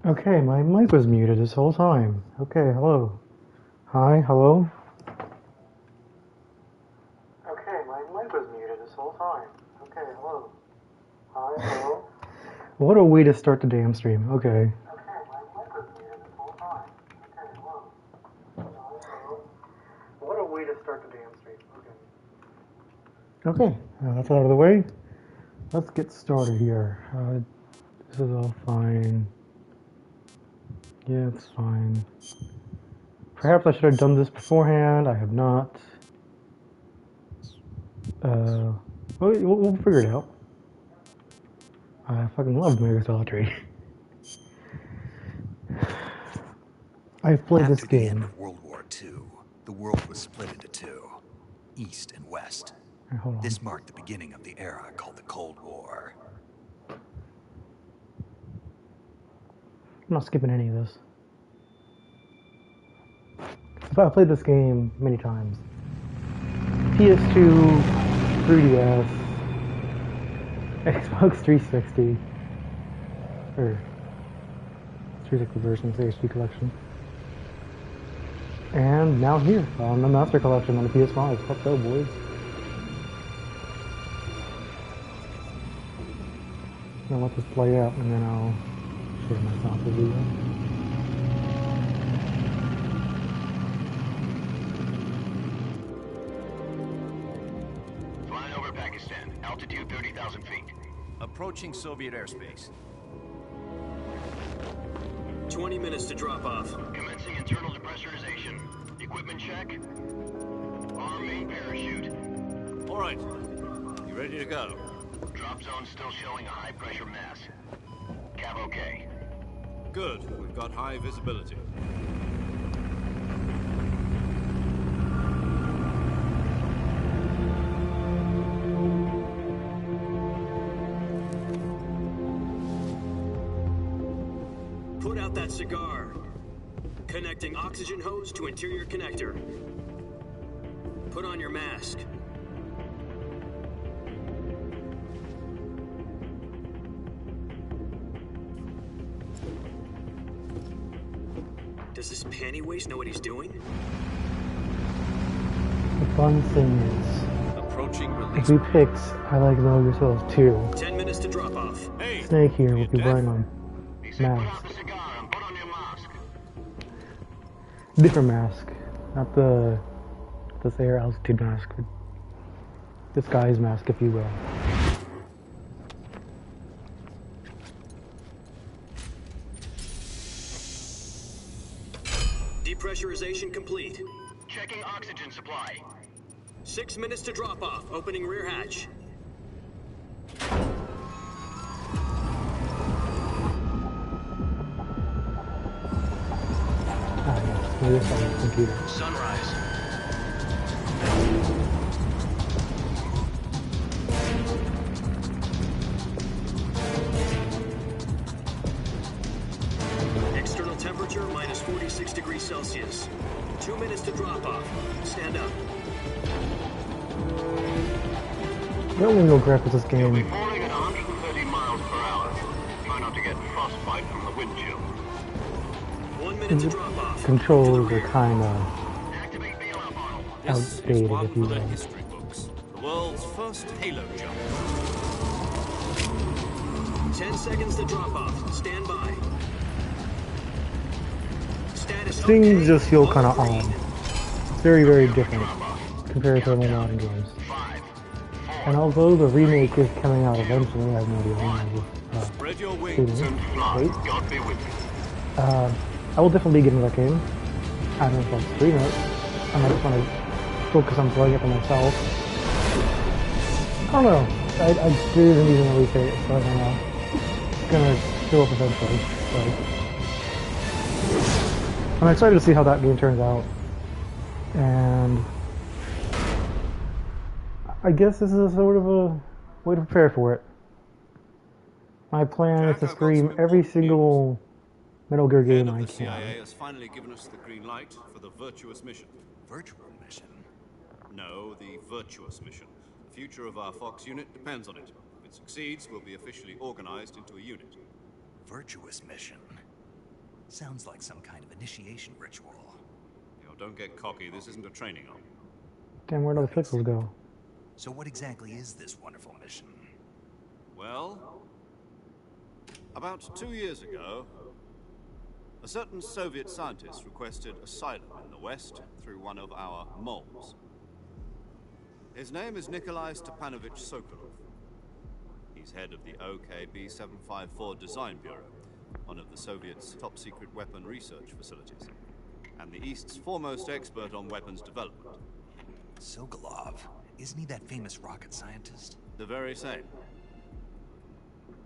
Okay, my mic was muted this whole time. Okay, hello. Hi, hello. Okay, my mic was muted this whole time. Okay, hello. Hi, hello. What a way to start the damn stream. Okay. Okay, my mic was muted this whole time. Okay, hello. Hi, hello. What a way to start the damn stream. Okay. Okay, that's out of the way. Let's get started here. This is all fine. Yeah, it's fine. Perhaps I should have done this beforehand. I have not. We'll figure it out. I fucking love MGS3. I've played this After the end game. of World War II, the world was split into two, East and West. Right, hold on. This marked the beginning of the era called the Cold War. I'm not skipping any of this. I've played this game many times. PS2, 3DS, Xbox 360, or 360 version, the HD collection. And now here, on the Master Collection on the PS5. Let's go, boys. I'm gonna let this play out, and then I'll share myself with you. Flying over Pakistan, altitude 30,000 feet. Approaching Soviet airspace. 20 minutes to drop off. Commencing internal depressurization. Equipment check. Arm main parachute. All right. You ready to go? Drop zone still showing a high pressure mass. Cav okay. Good. We've got high visibility. Put out that cigar. Connecting oxygen hose to interior connector. Put on your mask. Does this panty waste know what he's doing? The fun thing is, Approaching release. if we picks, I like Metal Gear Solid 2. 10 minutes to drop off. Hey, Snake here will you be deaf? wearing a He said put mask. out the cigar and put on your mask. Different mask. Not this air altitude mask. This guy's mask, if you will. Depressurization complete. Checking oxygen supply. 6 minutes to drop off. Opening rear hatch. Ah, yes. Maybe it's on the computer. Sunrise. External temperature minus 46 degrees Celsius. 2 minutes to drop off. Stand up. The only real gripe with this You'll be game, falling at 130 miles per hour. Try not to get frostbite from the wind chill. 1 minute to drop off. controls are kind of Activate bailout model. This is outdated, one if you for the will. history books. The world's first Halo jump. 10 seconds to drop off. Stand by. Status Things okay. just feel kind of All odd. green. It's very, very different compared to the modern games. 5, And although the remake is coming out eventually, I have no idea when. Spread your wings. Shooting. and fly. Wait. God be with you. I will definitely be getting that game. I don't know if I'll stream it. I might just want to focus on playing it for myself. I don't know. I didn't even release it, so I don't know. It's gonna show up eventually. So. I'm excited to see how that game turns out. And I guess this is a sort of a way to prepare for it. My plan is to stream every single Metal Gear Head game of I the can. CIA has finally given us the green light for the virtuous mission. Virtual mission? No, the virtuous mission. The future of our Fox unit depends on it. If it succeeds, we'll be officially organized into a unit. Virtuous mission? Sounds like some kind of initiation ritual. You know, don't get cocky. This isn't a training arm. Damn, where'd all the pixels go? So what exactly is this wonderful mission? Well, about 2 years ago, a certain Soviet scientist requested asylum in the West through one of our moles. His name is Nikolai Stepanovich Sokolov. He's head of the OKB-754 Design Bureau, one of the Soviets' top-secret weapon research facilities, and the East's foremost expert on weapons development. Sokolov? Isn't he that famous rocket scientist? The very same.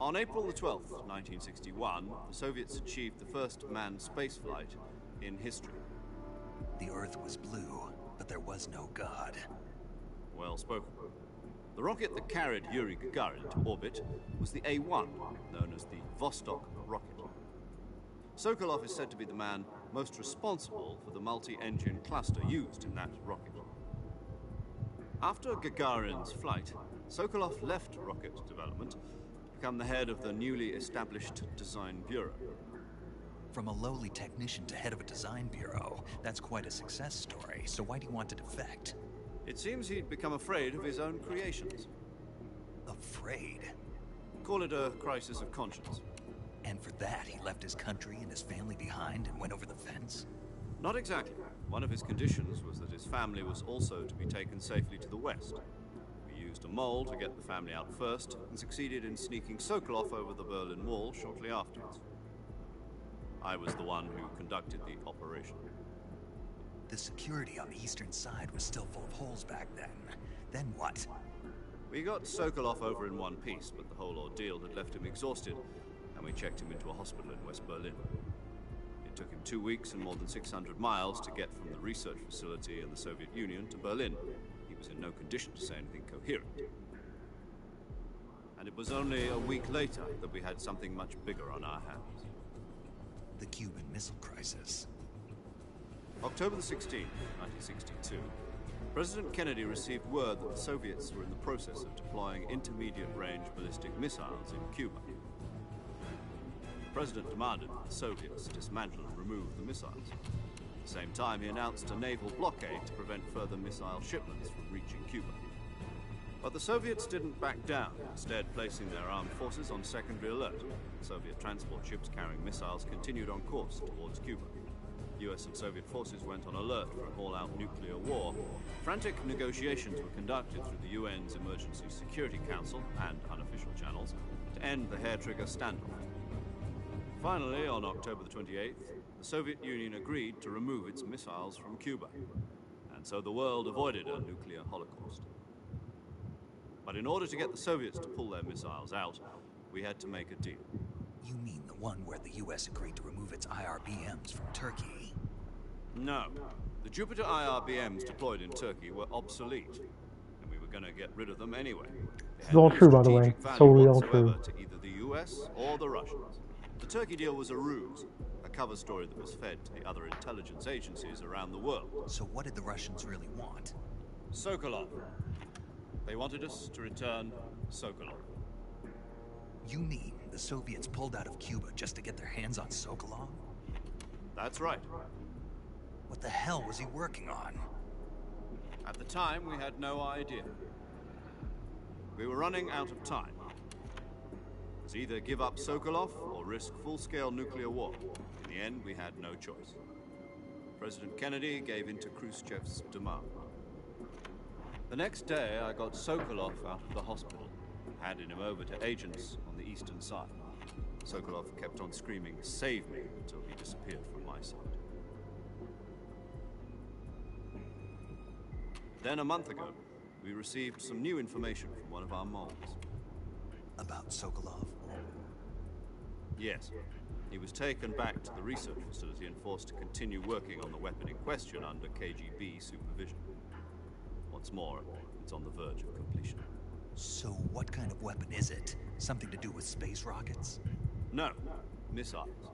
On April the 12th, 1961, the Soviets achieved the first manned spaceflight in history. The Earth was blue, but there was no God. Well spoken. The rocket that carried Yuri Gagarin to orbit was the A-1, known as the Vostok rocket. Sokolov is said to be the man most responsible for the multi-engine cluster used in that rocket. After Gagarin's flight, Sokolov left rocket development to become the head of the newly established Design Bureau. From a lowly technician to head of a design bureau, that's quite a success story. So why do you want to defect? It seems he'd become afraid of his own creations. Afraid? Call it a crisis of conscience. And for that, he left his country and his family behind and went over the fence? Not exactly. One of his conditions was that his family was also to be taken safely to the West. We used a mole to get the family out first, and succeeded in sneaking Sokolov over the Berlin Wall shortly afterwards. I was the one who conducted the operation. The security on the eastern side was still full of holes back then. Then what? We got Sokolov over in one piece, but the whole ordeal had left him exhausted, and we checked him into a hospital in West Berlin. It took him 2 weeks and more than 600 miles to get from the research facility in the Soviet Union to Berlin. He was in no condition to say anything coherent. And it was only a week later that we had something much bigger on our hands. The Cuban Missile Crisis. October the 16th, 1962, President Kennedy received word that the Soviets were in the process of deploying intermediate-range ballistic missiles in Cuba. The President demanded that the Soviets dismantle and remove the missiles. At the same time, he announced a naval blockade to prevent further missile shipments from reaching Cuba. But the Soviets didn't back down, instead placing their armed forces on secondary alert. Soviet transport ships carrying missiles continued on course towards Cuba. US and Soviet forces went on alert for an all-out nuclear war. Frantic negotiations were conducted through the UN's Emergency Security Council and unofficial channels to end the hair-trigger standoff. Finally, on October the 28th, the Soviet Union agreed to remove its missiles from Cuba, and so the world avoided a nuclear holocaust. But in order to get the Soviets to pull their missiles out, we had to make a deal. You mean the one where the US agreed to remove its IRBMs from Turkey? No. The Jupiter IRBMs deployed in Turkey were obsolete, and we were going to get rid of them anyway. This is all true, by the way. Solely all true. To either the US or the Russians. The Turkey deal was a ruse, a cover story that was fed to the other intelligence agencies around the world. So what did the Russians really want? Sokolov. They wanted us to return Sokolov. You mean the Soviets pulled out of Cuba just to get their hands on Sokolov? That's right. What the hell was he working on? At the time, we had no idea. We were running out of time. It was either give up Sokolov or risk full-scale nuclear war. In the end, we had no choice. President Kennedy gave in to Khrushchev's demand. The next day, I got Sokolov out of the hospital, handed him over to agents on the eastern side. Sokolov kept on screaming, "Save me," until he disappeared from my side. Then a month ago, we received some new information from one of our moles. About Sokolov? Yes. He was taken back to the research facility and forced to continue working on the weapon in question under KGB supervision. What's more, it's on the verge of completion. So what kind of weapon is it? Something to do with space rockets? No, missiles.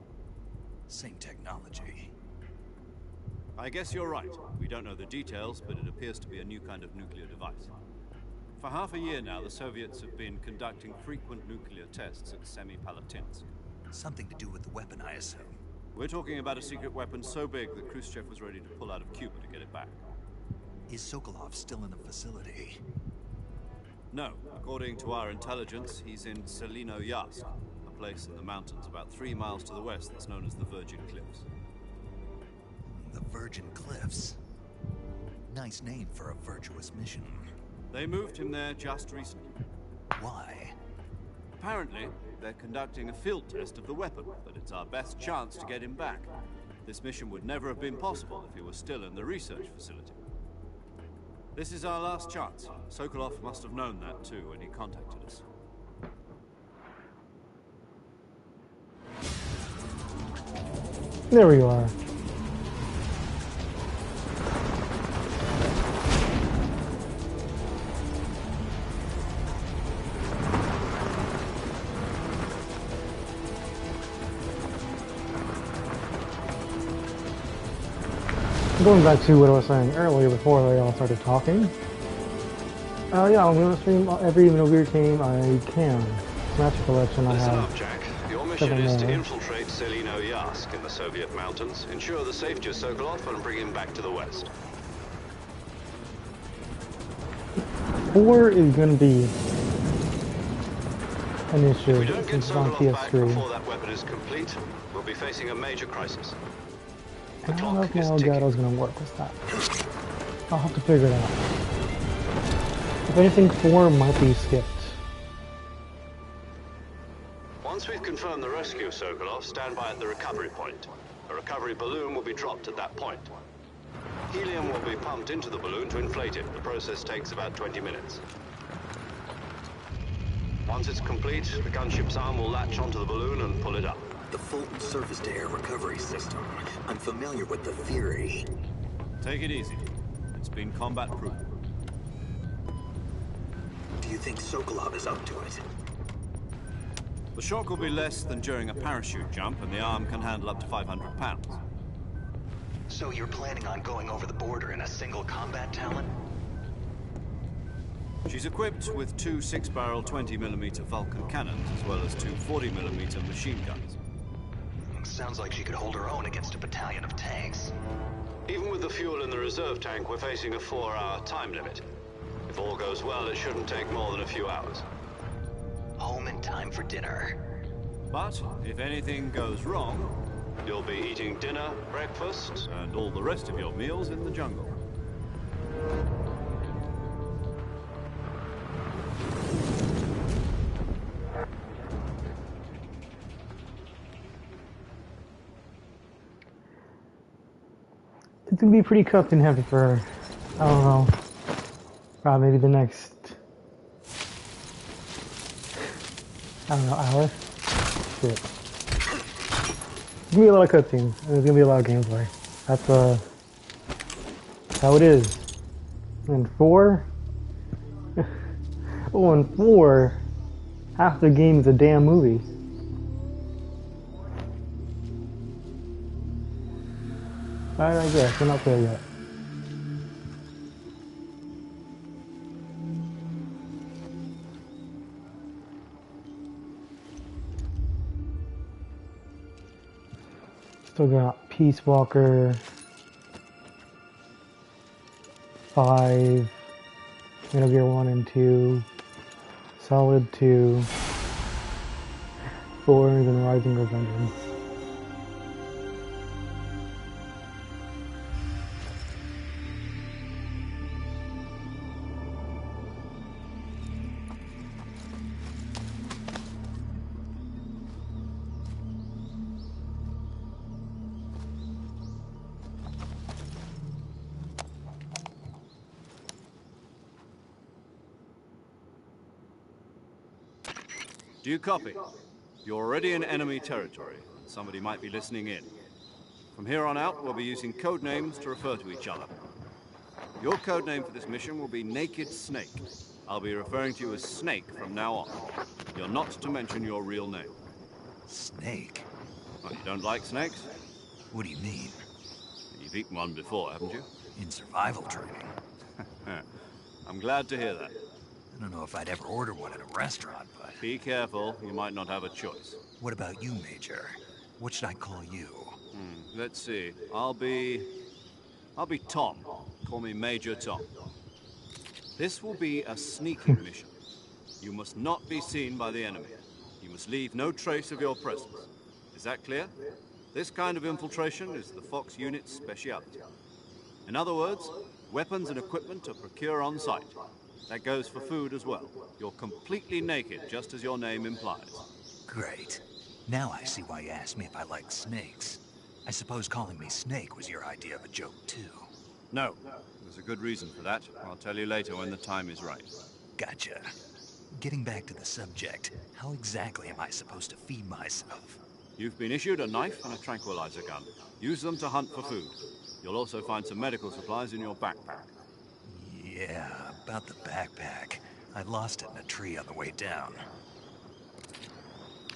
Same technology. I guess you're right. We don't know the details, but it appears to be a new kind of nuclear device. For half a year now, the Soviets have been conducting frequent nuclear tests at Semipalatinsk. Something to do with the weapon, I assume. We're talking about a secret weapon so big that Khrushchev was ready to pull out of Cuba to get it back. Is Sokolov still in the facility? No. According to our intelligence, he's in Selino Yask, a place in the mountains about 3 miles to the west that's known as the Virgin Cliffs. The Virgin Cliffs? Nice name for a virtuous mission. They moved him there just recently. Why? Apparently, they're conducting a field test of the weapon, but it's our best chance to get him back. This mission would never have been possible if he was still in the research facility. This is our last chance. Sokolov must have known that too when he contacted us. There we are. Going back to what I was saying earlier before they all started talking. Yeah, I'm going to stream every Metal Gear game I can. Master Collection I Listen have. up, Jack. Your mission is to infiltrate Selino Yask in the Soviet mountains, ensure the safety of Sokolov, and bring him back to the west. 4 is going to be an issue. If we don't get It's on Sokolov back before PS3. that weapon is complete, we'll be facing a major crisis. I don't know if my Elgato is going to work with that. I'll have to figure it out. If anything, 4 might be skipped. Once we've confirmed the rescue of Sokolov, stand by at the recovery point. A recovery balloon will be dropped at that point. Helium will be pumped into the balloon to inflate it. The process takes about 20 minutes. Once it's complete, the gunship's arm will latch onto the balloon and pull it up. The Fulton surface-to-air recovery system. I'm familiar with the theory. Take it easy. It's been combat-proven. Do you think Sokolov is up to it? The shock will be less than during a parachute jump, and the arm can handle up to 500 pounds. So you're planning on going over the border in a single combat Talon? She's equipped with 2 6-barrel 20mm Vulcan cannons, as well as 2 40mm machine guns. Sounds like she could hold her own against a battalion of tanks. Even with the fuel in the reserve tank, we're facing a 4-hour time limit. If all goes well, it shouldn't take more than a few hours. Home in time for dinner. But if anything goes wrong, You'll be eating dinner, breakfast, and all the rest of your meals in the jungle. It's gonna be pretty cooked and heavy for, I don't know, probably maybe the next, I don't know, hour? Shit. It's gonna be a lot of cutscenes, and there's gonna be a lot of gameplay. That's how it is. And 4? Oh, and 4, half the game is a damn movie. I guess, we're not there yet. Still got Peace Walker, 5, Metal Gear 1 and 2, Solid 2, 4, and Rising Revengeance. Do you copy? You're already in enemy territory. Somebody might be listening in. From here on out, we'll be using code names to refer to each other. Your code name for this mission will be Naked Snake. I'll be referring to you as Snake from now on. You're not to mention your real name. Snake? Well, you don't like snakes? What do you mean? You've eaten one before, haven't you? In survival training? I'm glad to hear that. I don't know if I'd ever order one at a restaurant, but... Be careful, you might not have a choice. What about you, Major? What should I call you? Let's see. I'll be Tom. Call me Major Tom. This will be a sneaking mission. You must not be seen by the enemy. You must leave no trace of your presence. Is that clear? This kind of infiltration is the Fox unit's speciality. In other words, weapons and equipment are procured on site. That goes for food as well. You're completely naked, just as your name implies. Great. Now I see why you asked me if I like snakes. I suppose calling me Snake was your idea of a joke, too. No. There's a good reason for that. I'll tell you later when the time is right. Gotcha. Getting back to the subject, how exactly am I supposed to feed myself? You've been issued a knife and a tranquilizer gun. Use them to hunt for food. You'll also find some medical supplies in your backpack. Yeah, about the backpack. I lost it in a tree on the way down.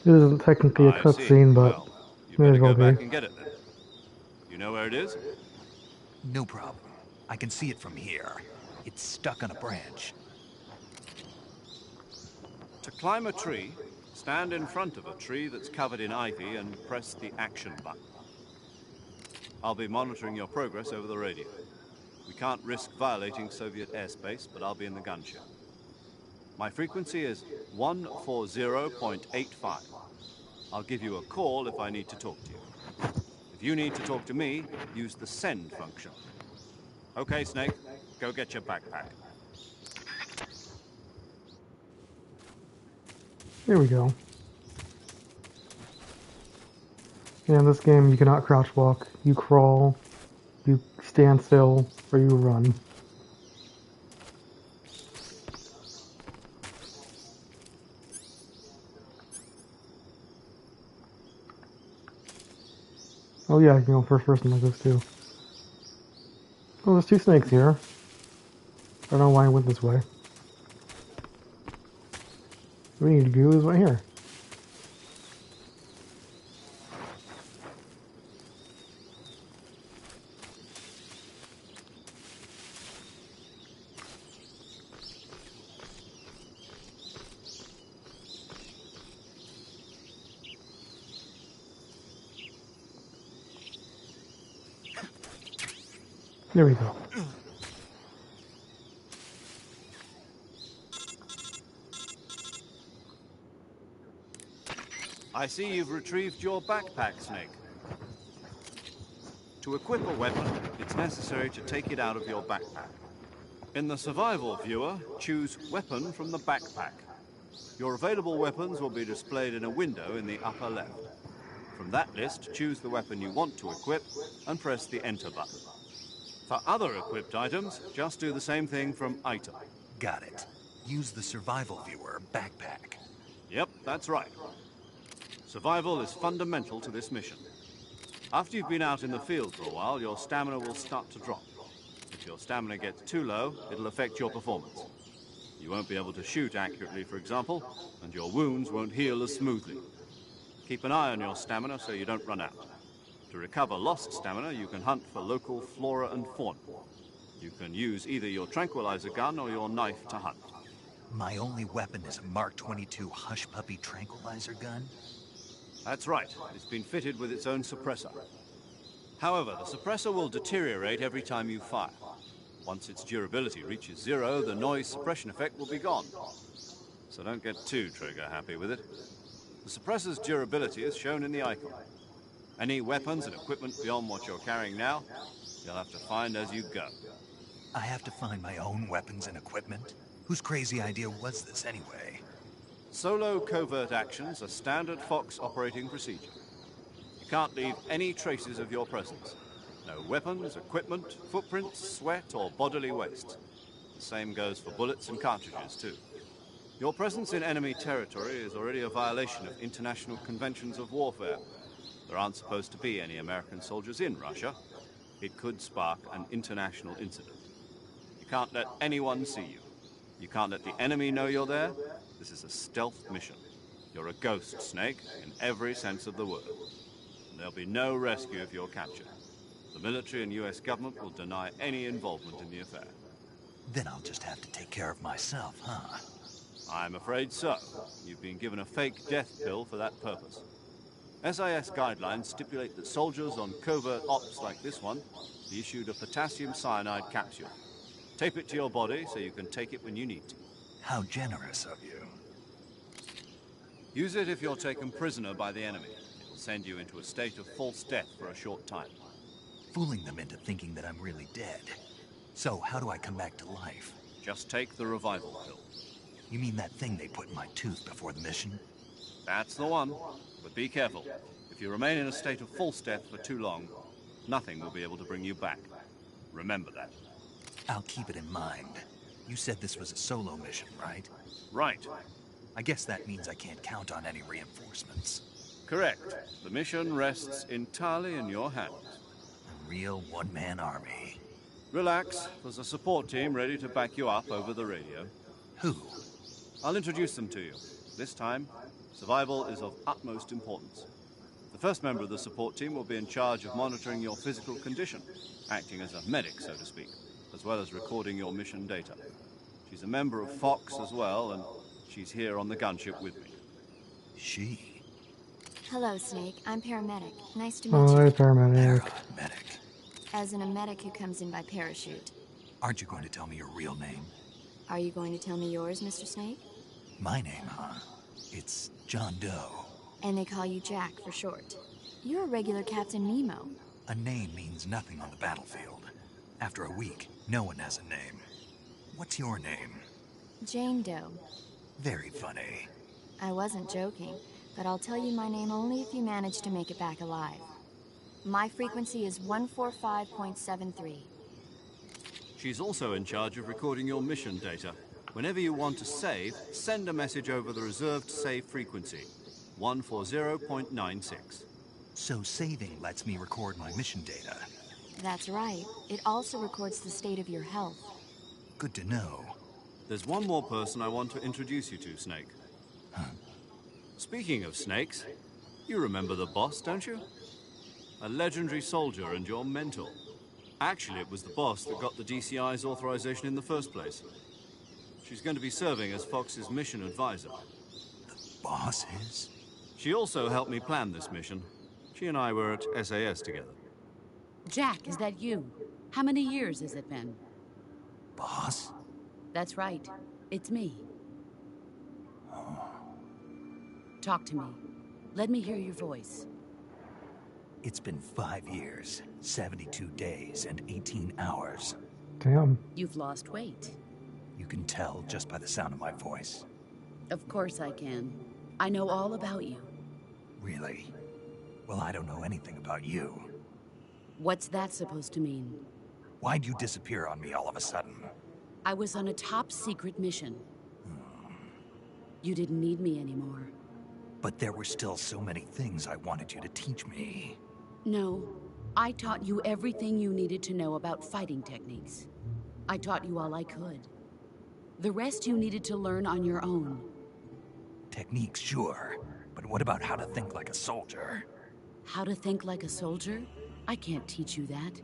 It isn't technically a cutscene, but well, you better go back and get it then. You know where it is? No problem. I can see it from here. It's stuck on a branch. To climb a tree, stand in front of a tree that's covered in ivy and press the action button. I'll be monitoring your progress over the radio. We can't risk violating Soviet airspace, but I'll be in the gunship. My frequency is 140.85. I'll give you a call if I need to talk to you. If you need to talk to me, use the send function. Okay, Snake, go get your backpack. There we go. Yeah, in this game, you cannot crouch walk. You crawl, you stand still, or you run. Oh yeah, you can go first person like this too. Oh, there's two snakes here. I don't know why I went this way. What we need to do is right here. There we go. I see you've retrieved your backpack, Snake. To equip a weapon, it's necessary to take it out of your backpack. In the survival viewer, choose Weapon from the backpack. Your available weapons will be displayed in a window in the upper left. From that list, choose the weapon you want to equip and press the Enter button. For other equipped items, just do the same thing from Item. Got it. Use the survival viewer backpack. Yep, that's right. Survival is fundamental to this mission. After you've been out in the field for a while, your stamina will start to drop. If your stamina gets too low, it'll affect your performance. You won't be able to shoot accurately, for example, and your wounds won't heal as smoothly. Keep an eye on your stamina so you don't run out. To recover lost stamina, you can hunt for local flora and fauna. You can use either your tranquilizer gun or your knife to hunt. My only weapon is a Mark 22 Hush Puppy tranquilizer gun? That's right. It's been fitted with its own suppressor. However, the suppressor will deteriorate every time you fire. Once its durability reaches 0, the noise suppression effect will be gone. So don't get too trigger-happy with it. The suppressor's durability is shown in the icon. Any weapons and equipment beyond what you're carrying now, you'll have to find as you go. I have to find my own weapons and equipment? Whose crazy idea was this anyway? Solo covert actions are standard Fox operating procedure. You can't leave any traces of your presence. No weapons, equipment, footprints, sweat, or bodily waste. The same goes for bullets and cartridges, too. Your presence in enemy territory is already a violation of international conventions of warfare. There aren't supposed to be any American soldiers in Russia. It could spark an international incident. You can't let anyone see you. You can't let the enemy know you're there. This is a stealth mission. You're a ghost, Snake, in every sense of the word. And there'll be no rescue if you're captured. The military and US government will deny any involvement in the affair. Then I'll just have to take care of myself, huh? I'm afraid so. You've been given a fake death pill for that purpose. SIS guidelines stipulate that soldiers on covert ops like this one be issued a potassium cyanide capsule. Tape it to your body so you can take it when you need to. How generous of you. Use it if you're taken prisoner by the enemy. It'll send you into a state of false death for a short time. Fooling them into thinking that I'm really dead. So, how do I come back to life? Just take the revival pill. You mean that thing they put in my tooth before the mission? That's the one. But be careful. If you remain in a state of false death for too long, nothing will be able to bring you back. Remember that. I'll keep it in mind. You said this was a solo mission, right? Right. I guess that means I can't count on any reinforcements. Correct. The mission rests entirely in your hands. A real one-man army. Relax. There's a support team ready to back you up over the radio. Who? I'll introduce them to you. This time, survival is of utmost importance. The first member of the support team will be in charge of monitoring your physical condition, acting as a medic, so to speak, as well as recording your mission data. She's a member of Fox as well, and she's here on the gunship with me. She? Hello, Snake. I'm paramedic. Nice to Oh, meet hi, you. paramedic. Medic. As in a medic who comes in by parachute. Aren't you going to tell me your real name? Are you going to tell me yours, Mr. Snake? My name, huh? It's John Doe. And they call you Jack for short. You're a regular Captain Nemo. A name means nothing on the battlefield. After a week, no one has a name. What's your name? Jane Doe. Very funny. I wasn't joking, but I'll tell you my name only if you manage to make it back alive. My frequency is 145.73. She's also in charge of recording your mission data. Whenever you want to save, send a message over the reserved save frequency, 140.96. So saving lets me record my mission data. That's right. It also records the state of your health. Good to know. There's one more person I want to introduce you to, Snake. Huh? Speaking of snakes, you remember the boss, don't you? A legendary soldier and your mentor. Actually, it was the boss that got the DCI's authorization in the first place. She's going to be serving as Fox's mission advisor. The boss is? She also helped me plan this mission. She and I were at SAS together. Jack, is that you? How many years has it been? Boss? That's right. It's me. Talk to me. Let me hear your voice. It's been 5 years, 72 days, and 18 hours. Damn. You've lost weight. You can tell just by the sound of my voice. Of course I can. I know all about you. Really? Well, I don't know anything about you. What's that supposed to mean? Why'd you disappear on me all of a sudden? I was on a top-secret mission. You didn't need me anymore. But there were still so many things I wanted you to teach me. No, I taught you everything you needed to know about fighting techniques. I taught you all I could. The rest you needed to learn on your own. Techniques, sure. But what about how to think like a soldier? How to think like a soldier? I can't teach you that.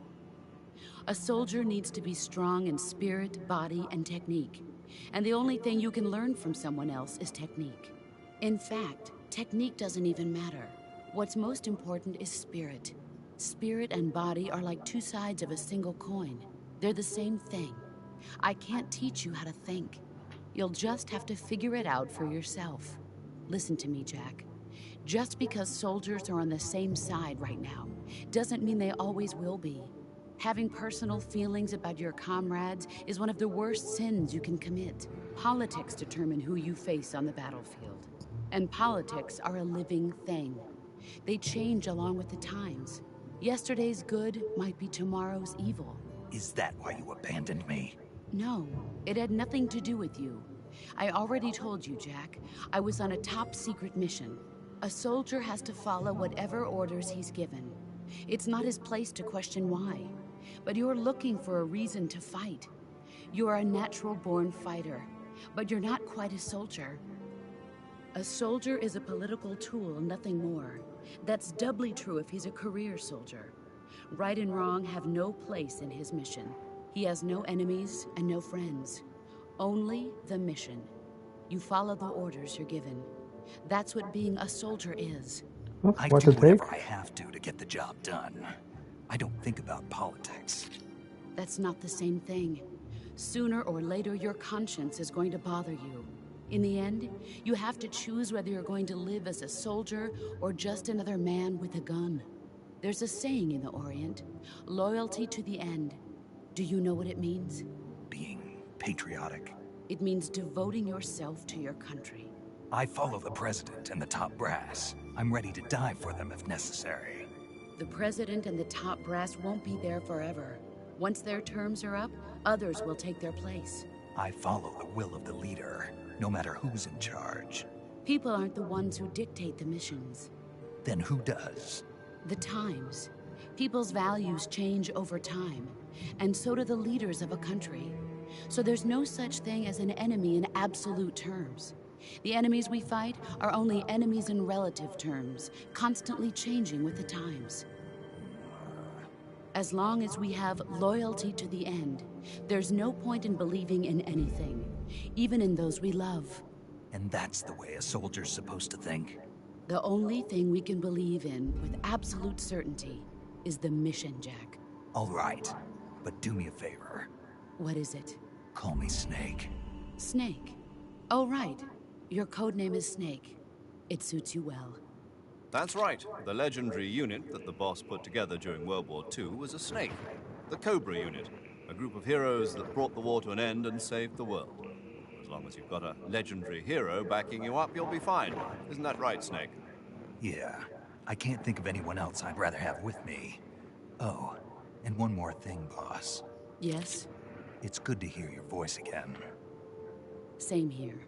A soldier needs to be strong in spirit, body, and technique. And the only thing you can learn from someone else is technique. In fact, technique doesn't even matter. What's most important is spirit. Spirit and body are like two sides of a single coin. They're the same thing. I can't teach you how to think. You'll just have to figure it out for yourself. Listen to me, Jack. Just because soldiers are on the same side right now doesn't mean they always will be. Having personal feelings about your comrades is one of the worst sins you can commit. Politics determine who you face on the battlefield. And politics are a living thing. They change along with the times. Yesterday's good might be tomorrow's evil. Is that why you abandoned me? No, it had nothing to do with you. I already told you, Jack. I was on a top-secret mission. A soldier has to follow whatever orders he's given. It's not his place to question why. But you're looking for a reason to fight. You're a natural-born fighter, but you're not quite a soldier. A soldier is a political tool, nothing more. That's doubly true if he's a career soldier. Right and wrong have no place in his mission. He has no enemies and no friends. Only the mission. You follow the orders you're given. That's what being a soldier is. That's I what do to take. whatever I have to get the job done. I don't think about politics. That's not the same thing. Sooner or later, your conscience is going to bother you. In the end, you have to choose whether you're going to live as a soldier or just another man with a gun. There's a saying in the Orient, loyalty to the end. Do you know what it means? Being patriotic. It means devoting yourself to your country. I follow the president and the top brass. I'm ready to die for them if necessary. The president and the top brass won't be there forever. Once their terms are up, others will take their place. I follow the will of the leader, no matter who's in charge. People aren't the ones who dictate the missions. Then who does? The times. People's values change over time, and so do the leaders of a country. So there's no such thing as an enemy in absolute terms. The enemies we fight are only enemies in relative terms, constantly changing with the times. As long as we have loyalty to the end, there's no point in believing in anything, even in those we love. And that's the way a soldier's supposed to think? The only thing we can believe in with absolute certainty is the mission, Jack. All right, but do me a favor. What is it? Call me Snake. Snake? Oh, right. Your codename is Snake. It suits you well. That's right. The legendary unit that the boss put together during World War II was a snake. The Cobra unit. A group of heroes that brought the war to an end and saved the world. As long as you've got a legendary hero backing you up, you'll be fine. Isn't that right, Snake? Yeah. I can't think of anyone else I'd rather have with me. Oh, and one more thing, boss. Yes? It's good to hear your voice again. Same here.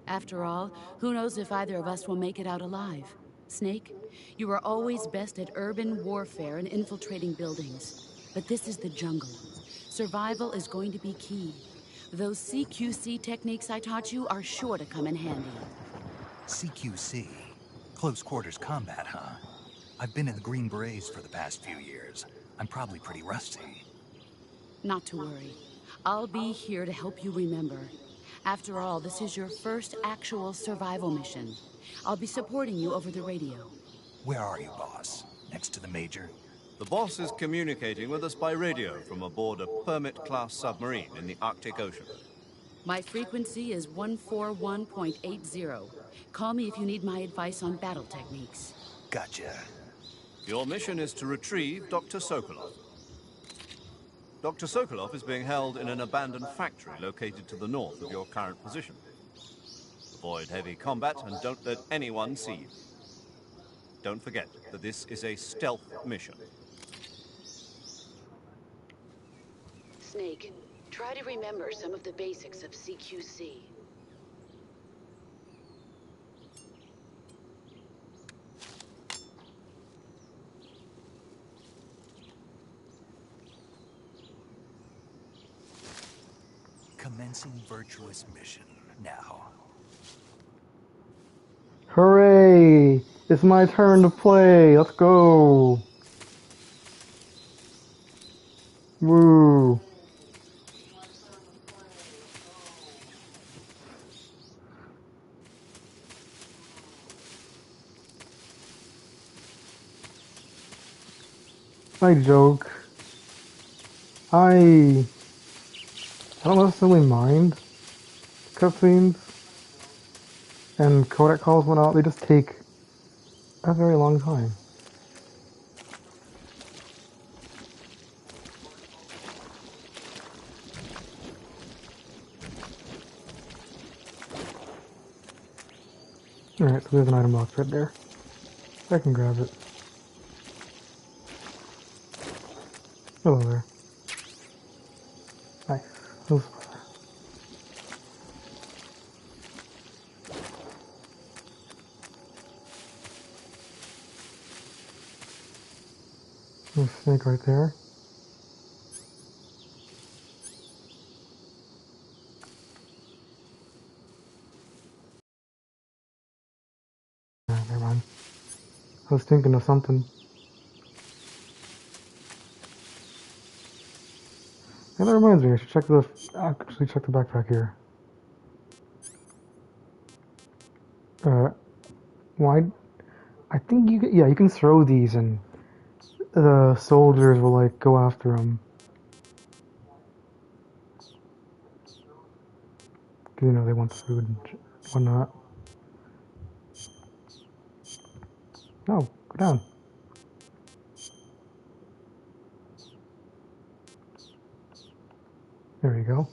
After all, who knows if either of us will make it out alive? Snake, you are always best at urban warfare and infiltrating buildings. But this is the jungle. Survival is going to be key. Those CQC techniques I taught you are sure to come in handy. CQC? Close quarters combat, huh? I've been in the Green Berets for the past few years. I'm probably pretty rusty. Not to worry. I'll be here to help you remember. After all, this is your first actual survival mission. I'll be supporting you over the radio. Where are you, boss? Next to the Major? The boss is communicating with us by radio from aboard a Permit-class submarine in the Arctic Ocean. My frequency is 141.80. Call me if you need my advice on battle techniques. Gotcha. Your mission is to retrieve Dr. Sokolov. Dr. Sokolov is being held in an abandoned factory located to the north of your current position. Avoid heavy combat and don't let anyone see you. Don't forget that this is a stealth mission. Snake, try to remember some of the basics of CQC. Commencing virtuous mission now. Hooray! It's my turn to play. Let's go. Woo. I joke. I don't necessarily mind cutscenes and codec calls went out. They just take a very long time. Alright, so there's an item box right there. I can grab it. Hello there. Nice. Those There's a snake right there. Never mind. I was thinking of something. And that reminds me, I should actually check the backpack here. Why? I think you can throw these and the soldiers will like go after them. You know, they want the food and whatnot. No, go down. There you go.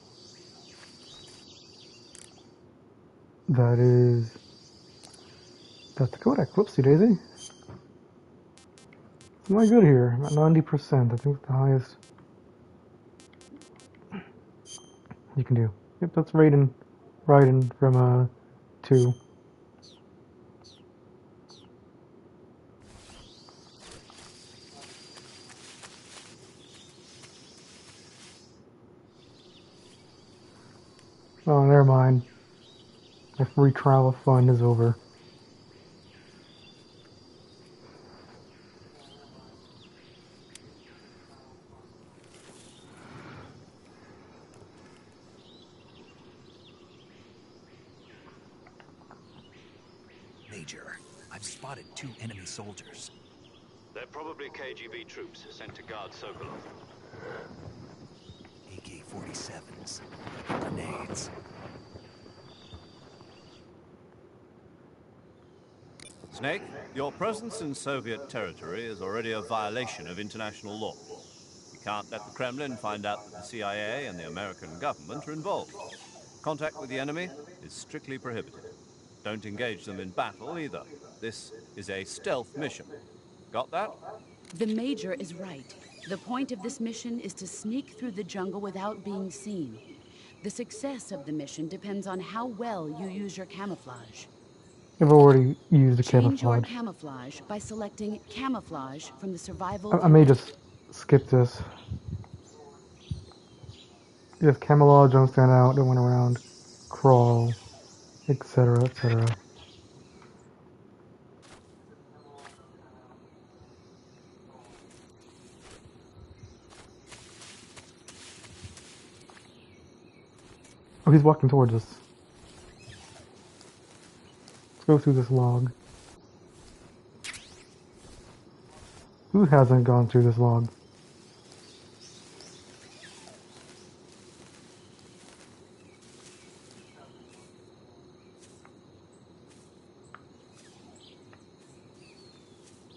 That's the codec. Whoopsie daisy. Am I good here? I'm at 90%. I think it's the highest you can do. Yep, that's Raiden from 2. Oh, never mind. My free trial of fun is over. Major, I've spotted 2 enemy soldiers. They're probably KGB troops sent to guard Sokolov. AK-47s. Grenades. Snake, your presence in Soviet territory is already a violation of international law. You can't let the Kremlin find out that the CIA and the American government are involved. Contact with the enemy is strictly prohibited. Don't engage them in battle either. This is a stealth mission. Got that? The Major is right. The point of this mission is to sneak through the jungle without being seen. The success of the mission depends on how well you use your camouflage. I've already used the Change your camouflage. camouflage by selecting camouflage from the survival I may just skip this. Just camouflage, don't stand out, don't run around, crawl, etc., etc. Oh, he's walking towards us. Let's go through this log. Who hasn't gone through this log?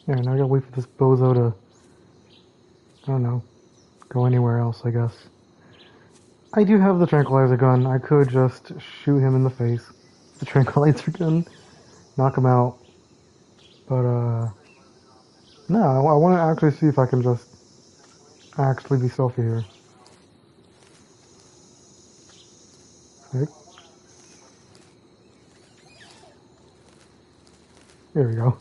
Yeah, now I gotta wait for this bozo to, I don't know, go anywhere else, I guess. I do have the tranquilizer gun. I could just shoot him in the face. The tranquilizer gun. Knock him out. But, no, I want to actually see if I can just actually be stealthy here. Okay. There we go.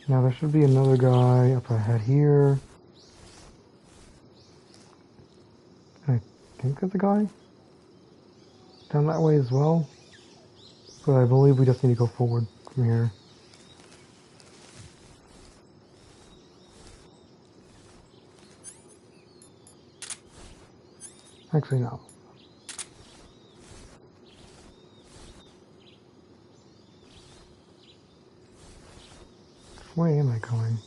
Now there should be another guy up ahead here. I think there's a guy down that way as well. But I believe we just need to go forward from here. Actually, no. Where am I going?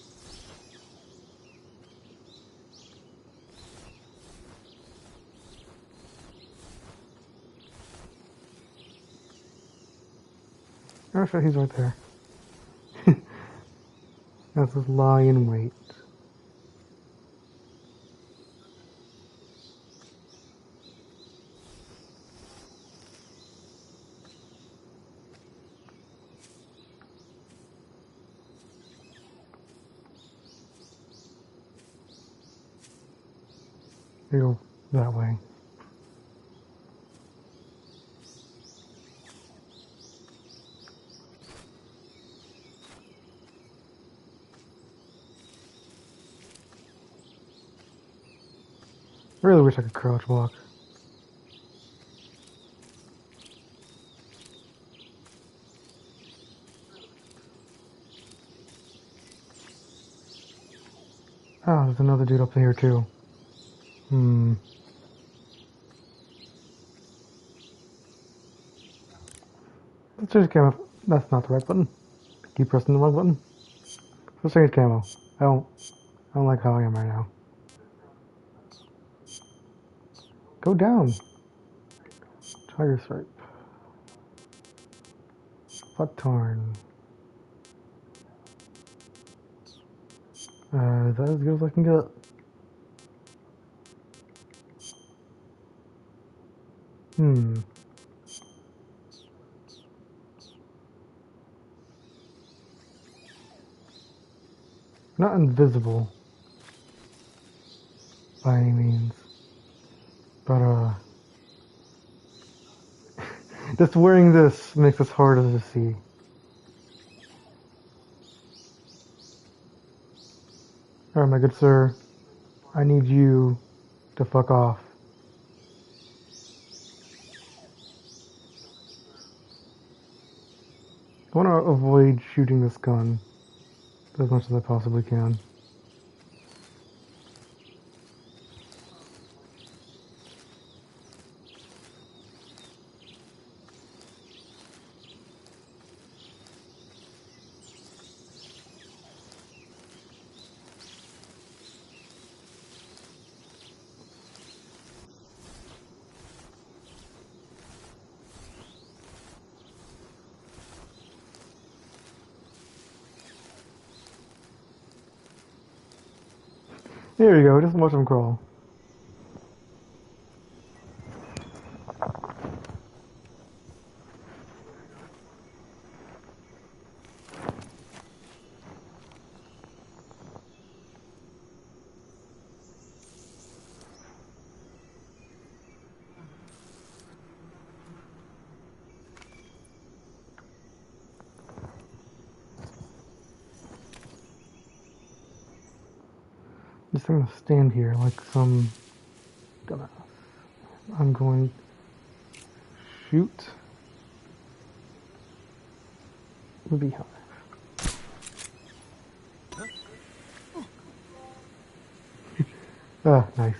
Oh shit, he's right there. That's just lie in wait. You go that way. I really wish I could crouch walk. Oh, there's another dude up here too. Let's change camo. That's not the right button. Keep pressing the wrong button. Let's change camo. I don't like how I am right now. Go down. Tiger stripe. Buckthorn. Is that as good as I can get? Not invisible by any means, but just wearing this makes us harder to see. Alright, my good sir, I need you to fuck off. I want to avoid shooting this gun as much as I possibly can. There you go, just watch him crawl. Just gonna stand here like some dumbass. I'm going to shoot the beehive. Ah, nice.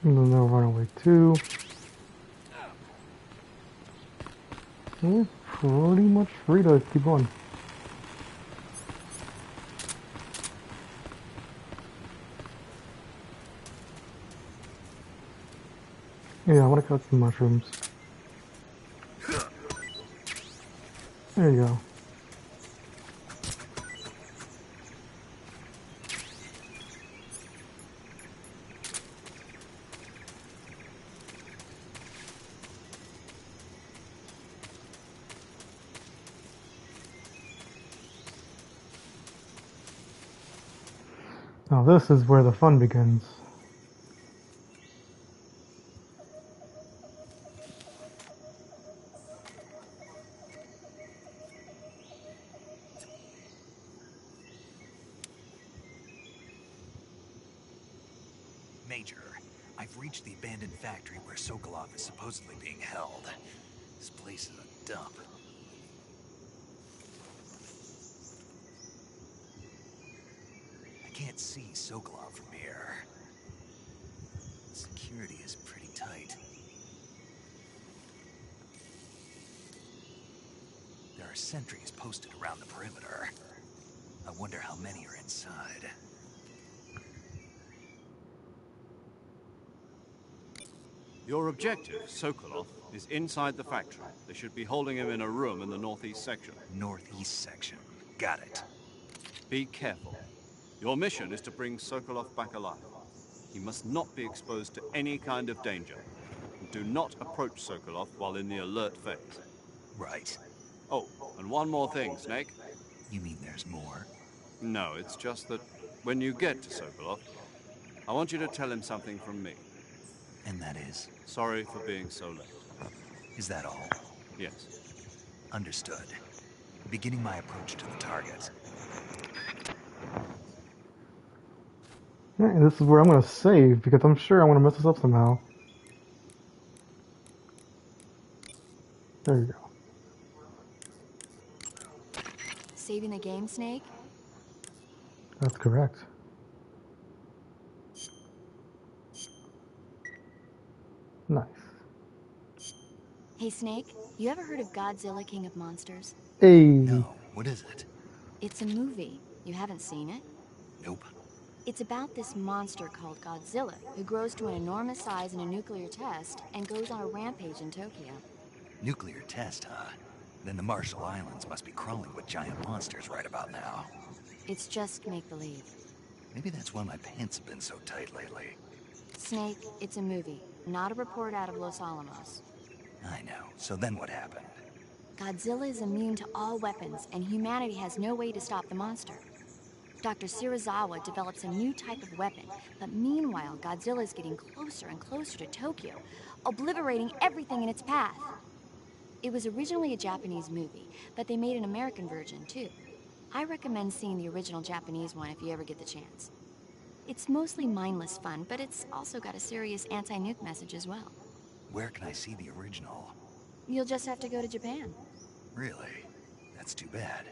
And then they'll run away too. We're pretty much free to keep going. Yeah, I want to cut some mushrooms. There you go. Now this is where the fun begins. Major, I've reached the abandoned factory where Sokolov is supposedly being held. This place is a dump. I can't see Sokolov from here. Security is pretty tight. There are sentries posted around the perimeter. I wonder how many are inside. Your objective, Sokolov, is inside the factory. They should be holding him in a room in the northeast section. Northeast section. Got it. Be careful. Your mission is to bring Sokolov back alive. He must not be exposed to any kind of danger. Do not approach Sokolov while in the alert phase. Right. Oh, and one more thing, Snake. You mean there's more? No, it's just that when you get to Sokolov, I want you to tell him something from me. And that is? Sorry for being so late. Is that all? Yes. Understood. Beginning my approach to the target. Yeah, and this is where I'm going to save, because I'm sure I want to mess this up somehow. There you go. saving the game, Snake? That's correct. Nice. Hey, Snake, you ever heard of Godzilla, King of Monsters? Hey. No, what is it? It's a movie. You haven't seen it? Nope. It's about this monster called Godzilla, who grows to an enormous size in a nuclear test and goes on a rampage in Tokyo. Nuclear test, huh? Then the Marshall Islands must be crawling with giant monsters right about now. It's just make-believe. Maybe that's why my pants have been so tight lately. Snake, it's a movie, not a report out of Los Alamos. I know. So then what happened? Godzilla is immune to all weapons, and humanity has no way to stop the monster. Dr. Shirazawa develops a new type of weapon, but meanwhile, Godzilla is getting closer and closer to Tokyo, obliterating everything in its path. It was originally a Japanese movie, but they made an American version, too. I recommend seeing the original Japanese one if you ever get the chance. It's mostly mindless fun, but it's also got a serious anti-nuke message as well. Where can I see the original? You'll just have to go to Japan. Really? That's too bad.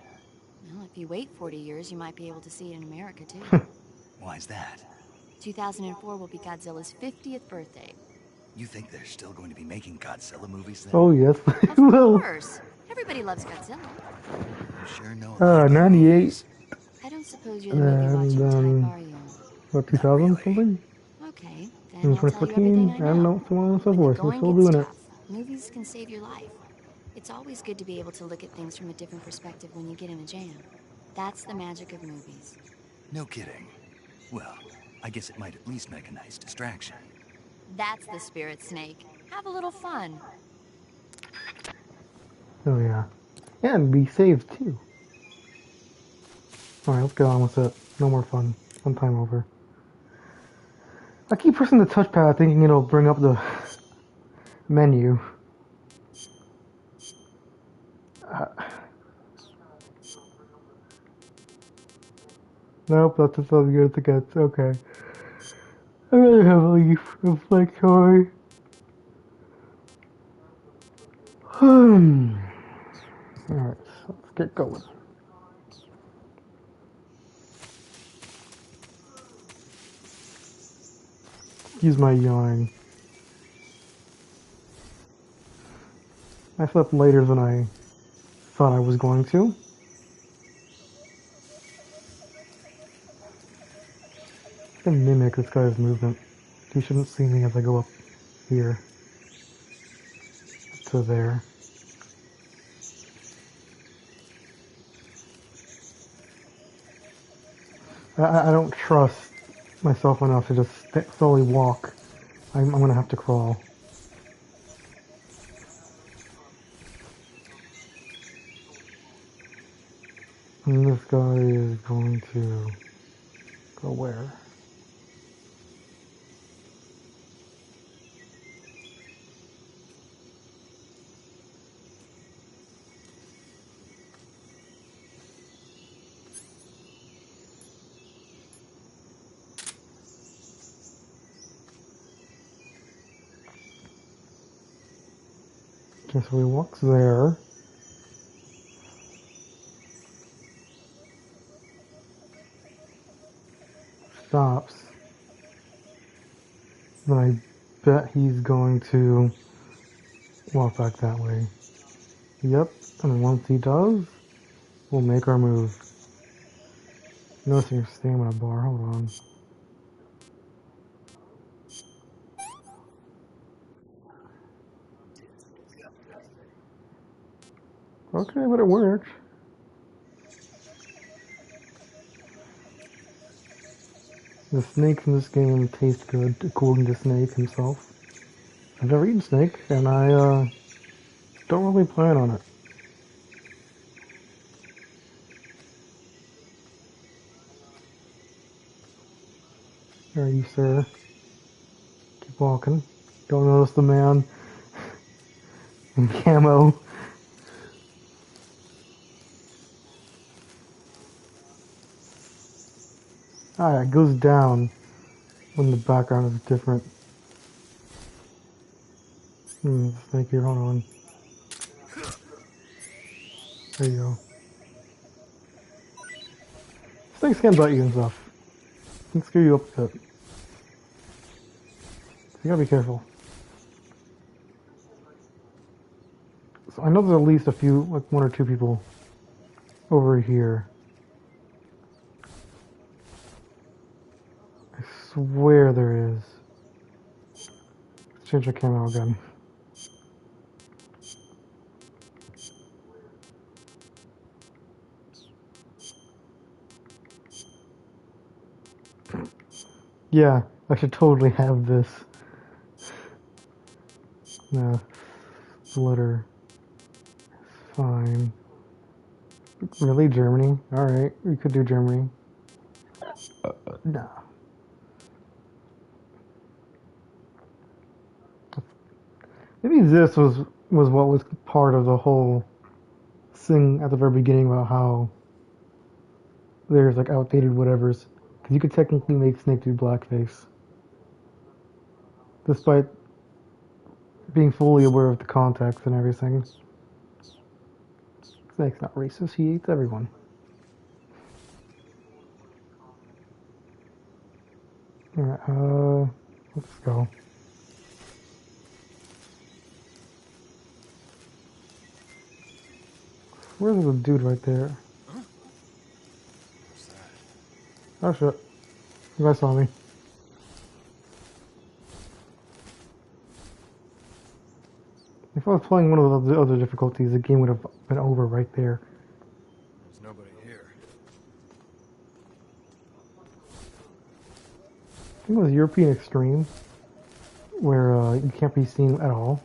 Well, if you wait 40 years, you might be able to see it in America, too. Why's that? 2004 will be Godzilla's 50th birthday. You think they're still going to be making Godzilla movies then? Oh, yes. Of course. Everybody loves Godzilla. You sure know 98. I don't suppose you're the movie watching type, are you? What, 2000 something? Okay, then In I'll tell you 2014, everything I I don't know. know, so on and so When forth. the We're going still gets doing it. tough, movies can save your life. It's always good to be able to look at things from a different perspective when you get in a jam. That's the magic of movies. No kidding. Well, I guess it might at least make a nice distraction. That's the spirit, Snake. Have a little fun. Oh, yeah. And be saved, too. Alright, let's get on with it. No more fun. Fun time over. I keep pressing the touchpad thinking it'll bring up the menu. Nope, that's just as good as it gets. Okay. I really have a leaf reflectory. Alright, let's get going. Excuse my yawning. I slept later than I thought I was going to. I can mimic this guy's movement. He shouldn't see me as I go up here to there. I don't trust myself enough to just slowly walk. I'm gonna have to crawl. And this guy is going to go where? Okay, so he walks there. Stops. Then I bet he's going to walk back that way. Yep, and once he does, we'll make our move. Notice your stamina bar, hold on. Okay, but it worked. The snakes in this game taste good, according to Snake himself. I've never eaten snake, and I don't really plan on it. There you, sir. Keep walking. Don't notice the man in camo. Ah, it goes down when the background is different. Snake here, hold on. There you go. Snakes can bite you and stuff. Can screw you up a bit. So you gotta be careful. So I know there's at least a few, like 1 or 2 people over here. I swear there is. Let's change the camo again. Yeah, I should totally have this. No, splitter. Fine. Really, Germany? Alright, we could do Germany. No. Maybe this was what was part of the whole thing at the very beginning about how there's like outdated whatevers. Because you could technically make Snake do blackface. Despite being fully aware of the context and everything. Snake's not racist, he hates everyone. Alright, let's go. Where's the dude right there? Huh? What's that? Oh shit. You guys saw me. If I was playing one of the other difficulties, the game would have been over right there. There's nobody here. I think it was European Extreme, where you can't be seen at all.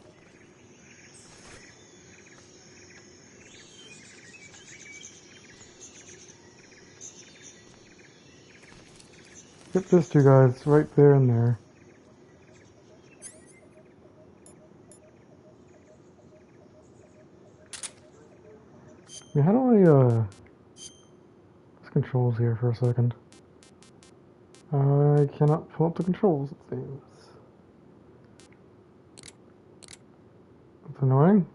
Yep, there's 2 guys right there and there. Yeah, how do I, let's controls here for a second. I cannot pull up the controls, it seems. That's annoying.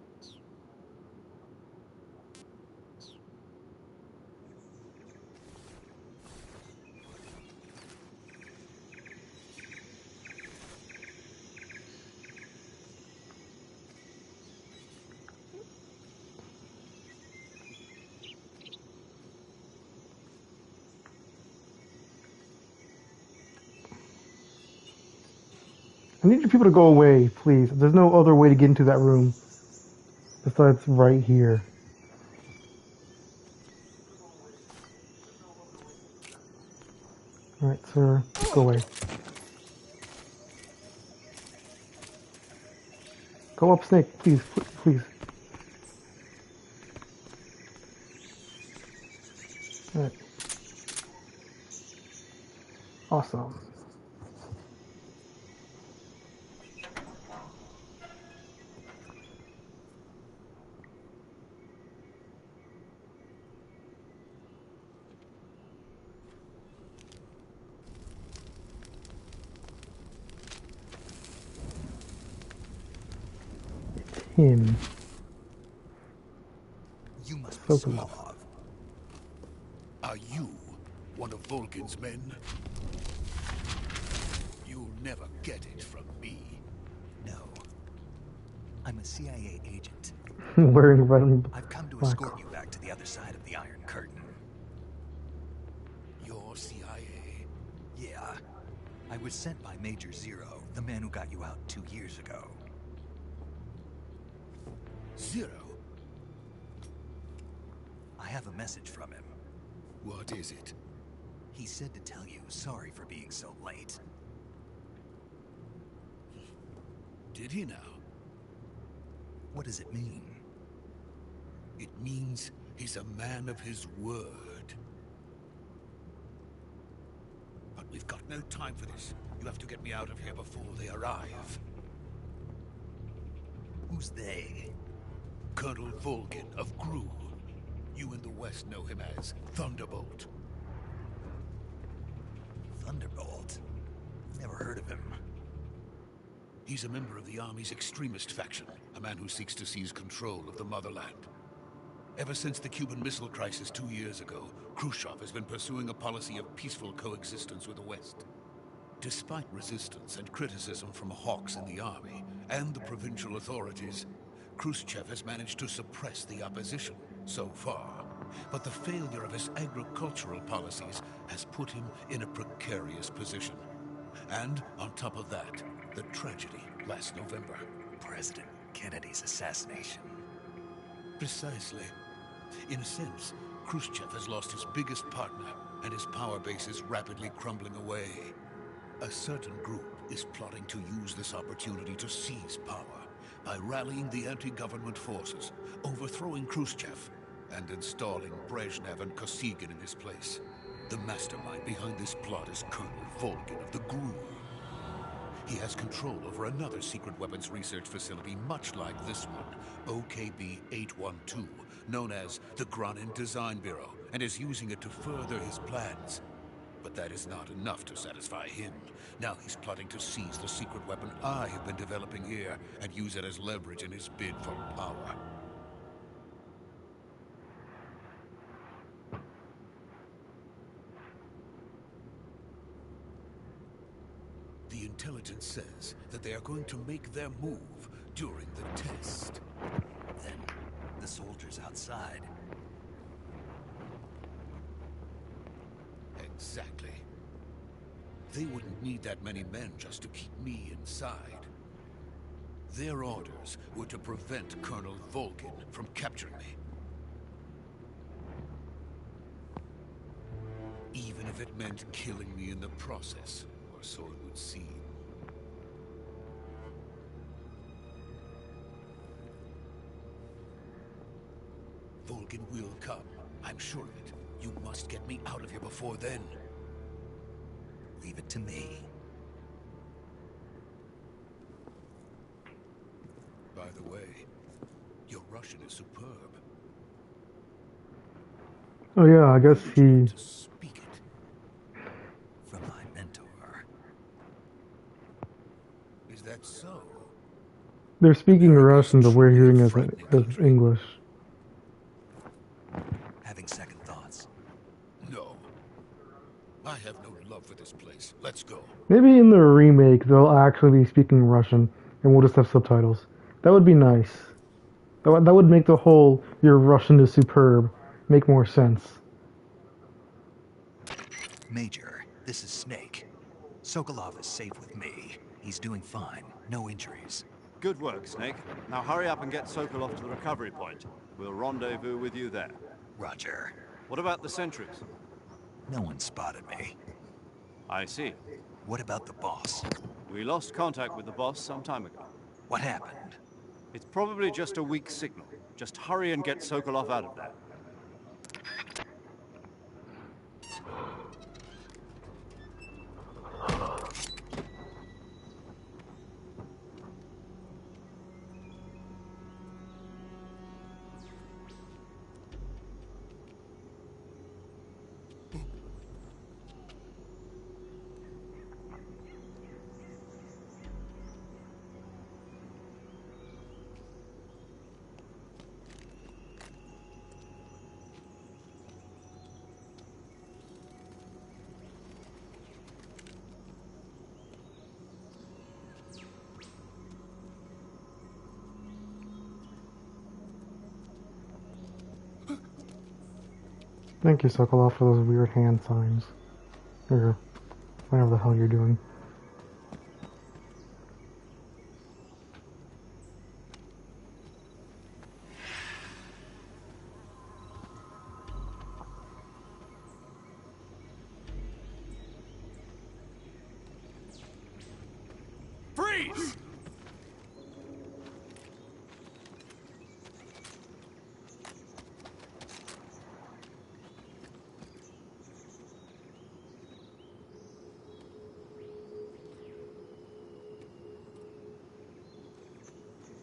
I need you people to go away, please. There's no other way to get into that room besides right here. Alright, sir, go away. Go up, Snake, please, please. Alright. Awesome. Him. You must be So Sokolov. Are you one of Vulcan's men? You'll never get it from me. No. I'm a CIA agent. Wearing red and I've come to black. escort you back to the other side of the Iron Curtain. You're CIA? Yeah. I was sent by Major Zero, the man who got you out 2 years ago. Zero? I have a message from him. What is it? He said to tell you sorry for being so late. Did he now? What does it mean? It means he's a man of his word. But we've got no time for this. You have to get me out of here before they arrive. Who's they? Colonel Vulcan of Gruul. You in the West know him as Thunderbolt. Thunderbolt? Never heard of him. He's a member of the Army's extremist faction, a man who seeks to seize control of the motherland. Ever since the Cuban Missile Crisis 2 years ago, Khrushchev has been pursuing a policy of peaceful coexistence with the West. Despite resistance and criticism from hawks in the army and the provincial authorities, Khrushchev has managed to suppress the opposition so far. But the failure of his agricultural policies has put him in a precarious position. And on top of that, the tragedy last November. President Kennedy's assassination. Precisely. In a sense, Khrushchev has lost his biggest partner, and his power base is rapidly crumbling away. A certain group is plotting to use this opportunity to seize power by rallying the anti-government forces, overthrowing Khrushchev, and installing Brezhnev and Kosygin in his place. The mastermind behind this plot is Colonel Volgin of the GRU. He has control over another secret weapons research facility much like this one, OKB-812, known as the Granin Design Bureau, and is using it to further his plans. But that is not enough to satisfy him. Now he's plotting to seize the secret weapon I have been developing here and use it as leverage in his bid for power. The intelligence says that they are going to make their move during the test. Then the soldiers outside. Exactly. They wouldn't need that many men just to keep me inside. Their orders were to prevent Colonel Volgin from capturing me. Even if it meant killing me in the process, or so it would seem. Volgin will come. I'm sure of it. You must get me out of here before then. Leave it to me. By the way, your Russian is superb. Oh yeah, I guess he... Speak it. From my mentor. Is that so? They're speaking Russian, but we're hearing as English. Having second thoughts. No. I have no love for this place. Let's go. Maybe in the remake they'll actually be speaking Russian and we'll just have subtitles. That would be nice. That would make the whole "your Russian is superb" make more sense. Major, this is Snake. Sokolov is safe with me. He's doing fine. No injuries. Good work, Snake. Now hurry up and get Sokolov to the recovery point. We'll rendezvous with you there. Roger. What about the sentries? No one spotted me. I see. What about the boss? We lost contact with the boss some time ago. What happened? It's probably just a weak signal. Just hurry and get Sokolov out of there. Thank you, Sokolov, for those weird hand signs. Or whatever the hell you're doing. Freeze!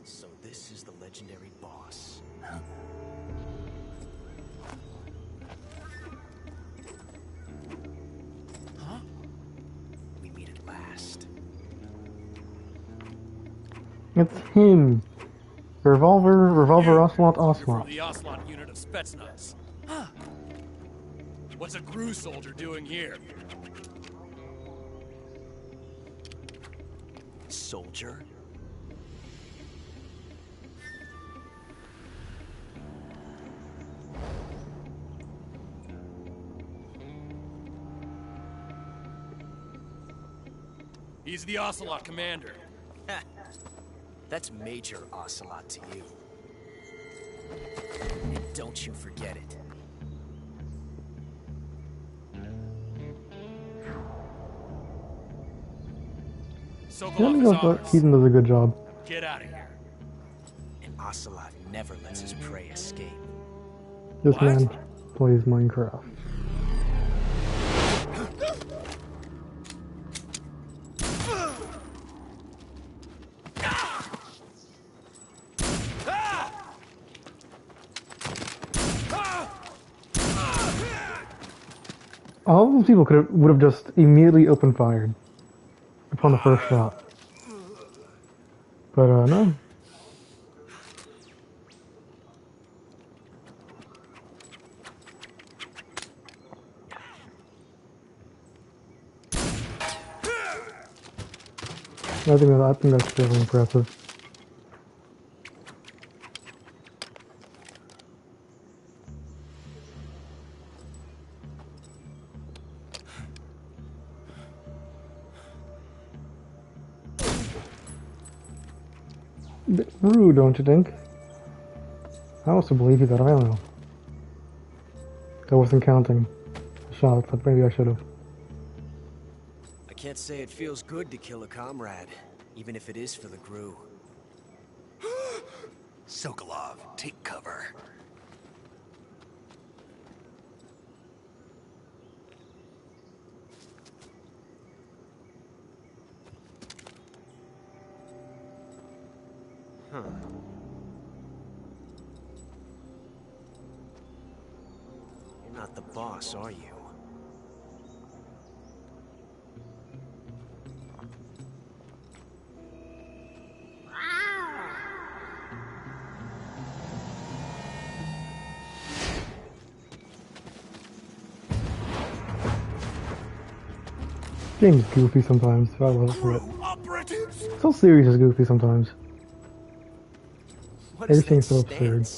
So this is the legendary boss. Huh? Huh? We meet at last. It's him! Revolver, Ocelot, You're Ocelot. from the Ocelot unit of Spetsnaz. Huh. What's a GRU soldier doing here? Soldier? He's the Ocelot commander. That's Major Ocelot to you. And don't you forget it. Keaton does a good job. Get out of here. And Ocelot never lets his prey escape. This man plays Minecraft. All those people would have just immediately opened fired upon the first shot. But no. I think that's really impressive. Bit rude, don't you think? I also believe you that I know. I wasn't counting shots, but maybe I should have. I can't say it feels good to kill a comrade, even if it is for the GRU. Sokolov, take cover. Huh. You're not the boss, are you? Game's goofy sometimes. I love it. So serious is goofy sometimes. Everything's so absurd.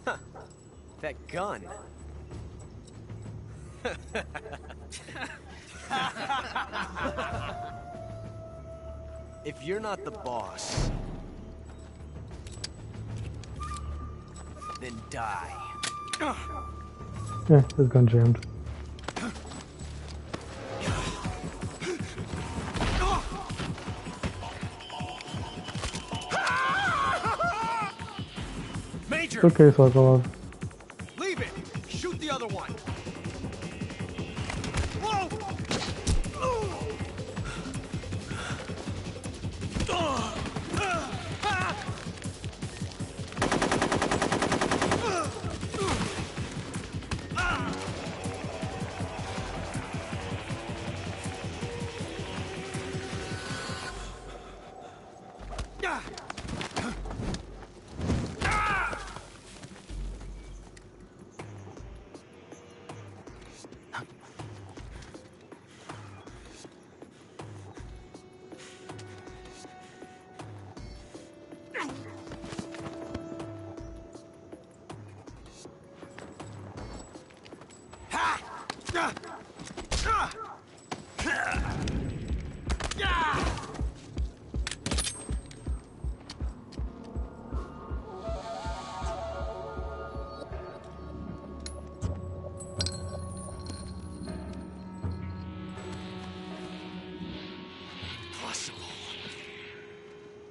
Huh. That gun. If you're not the boss, then die. Yeah, his gun jammed. Major! It's okay, Sokolov. Leave it! Shoot the other one! Whoa!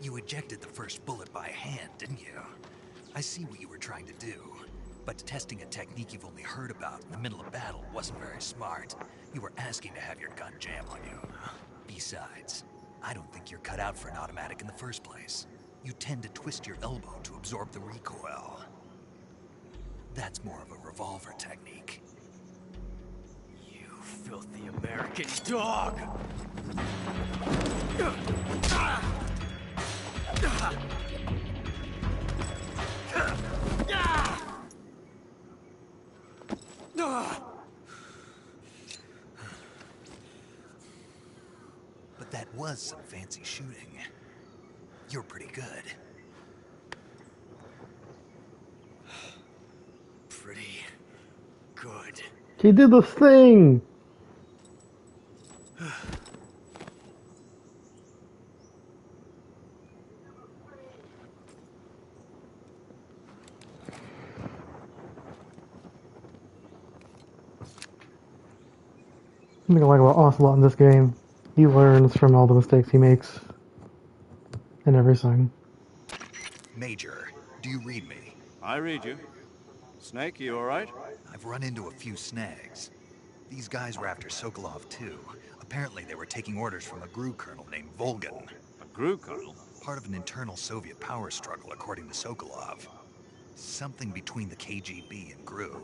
You ejected the first bullet by hand, didn't you? I see what you were trying to do. But testing a technique you've only heard about in the middle of battle wasn't very smart. You were asking to have your gun jam on you. Besides, I don't think you're cut out for an automatic in the first place. You tend to twist your elbow to absorb the recoil. That's more of a revolver technique. You filthy American dog! But that was some fancy shooting. You're pretty good. Pretty good. He did the thing! Something I like about Ocelot in this game. He learns from all the mistakes he makes. And everything. Major, do you read me? I read you. Snake, you alright? I've run into a few snags. These guys were after Sokolov too. Apparently they were taking orders from a GRU colonel named Volgan. A GRU colonel? Part of an internal Soviet power struggle, according to Sokolov. Something between the KGB and GRU.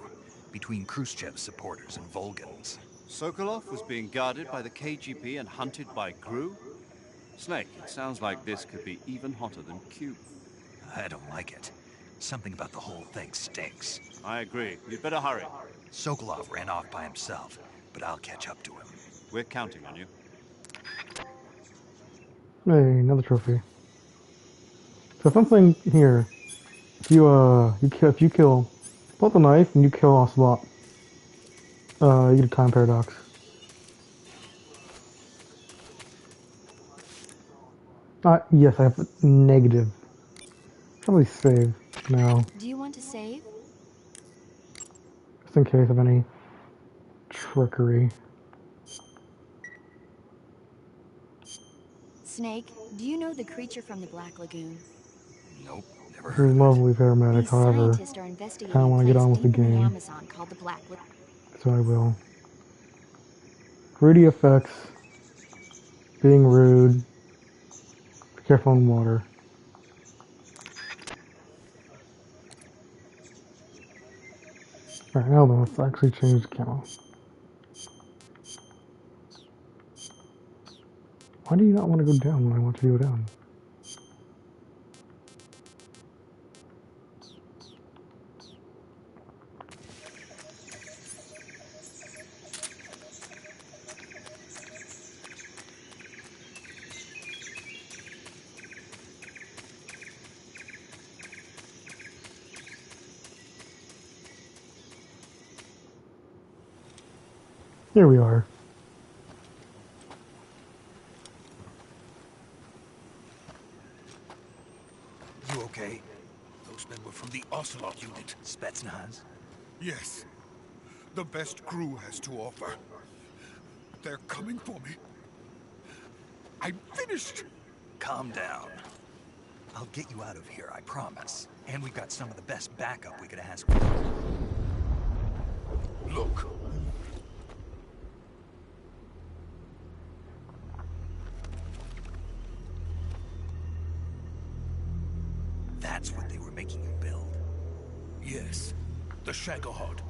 Between Khrushchev's supporters and Volgan's. Sokolov was being guarded by the KGB and hunted by GRU? Snake, it sounds like this could be even hotter than Cuba. I don't like it. Something about the whole thing stinks. I agree. You'd better hurry. Sokolov ran off by himself, but I'll catch up to him. We're counting on you. Hey, another trophy. So something here. If you kill, pull out the knife and you kill Ocelot, you get a time paradox. Yes, I have negative. Probably save now. Do you want to save? Just in case of any trickery. Snake, do you know the creature from the Black Lagoon? Nope, never heard of it. Lovely paramedic, These however, scientists are I investigating kinda wanna a get place on with the deep in the game. Amazon called the Black Lagoon. So I will. Rudy effects. Being rude. Be careful in water. Alright, now then, let's actually change the camo. Why do you not want to go down when I want you to go down? Here we are. You okay? Those men were from the Ocelot unit. Spetsnaz? Yes. The best crew has to offer. They're coming for me. I'm finished! Calm down. I'll get you out of here, I promise. And we've got some of the best backup we could ask for. Look. That's what they were making you build? Yes. The Shagohod.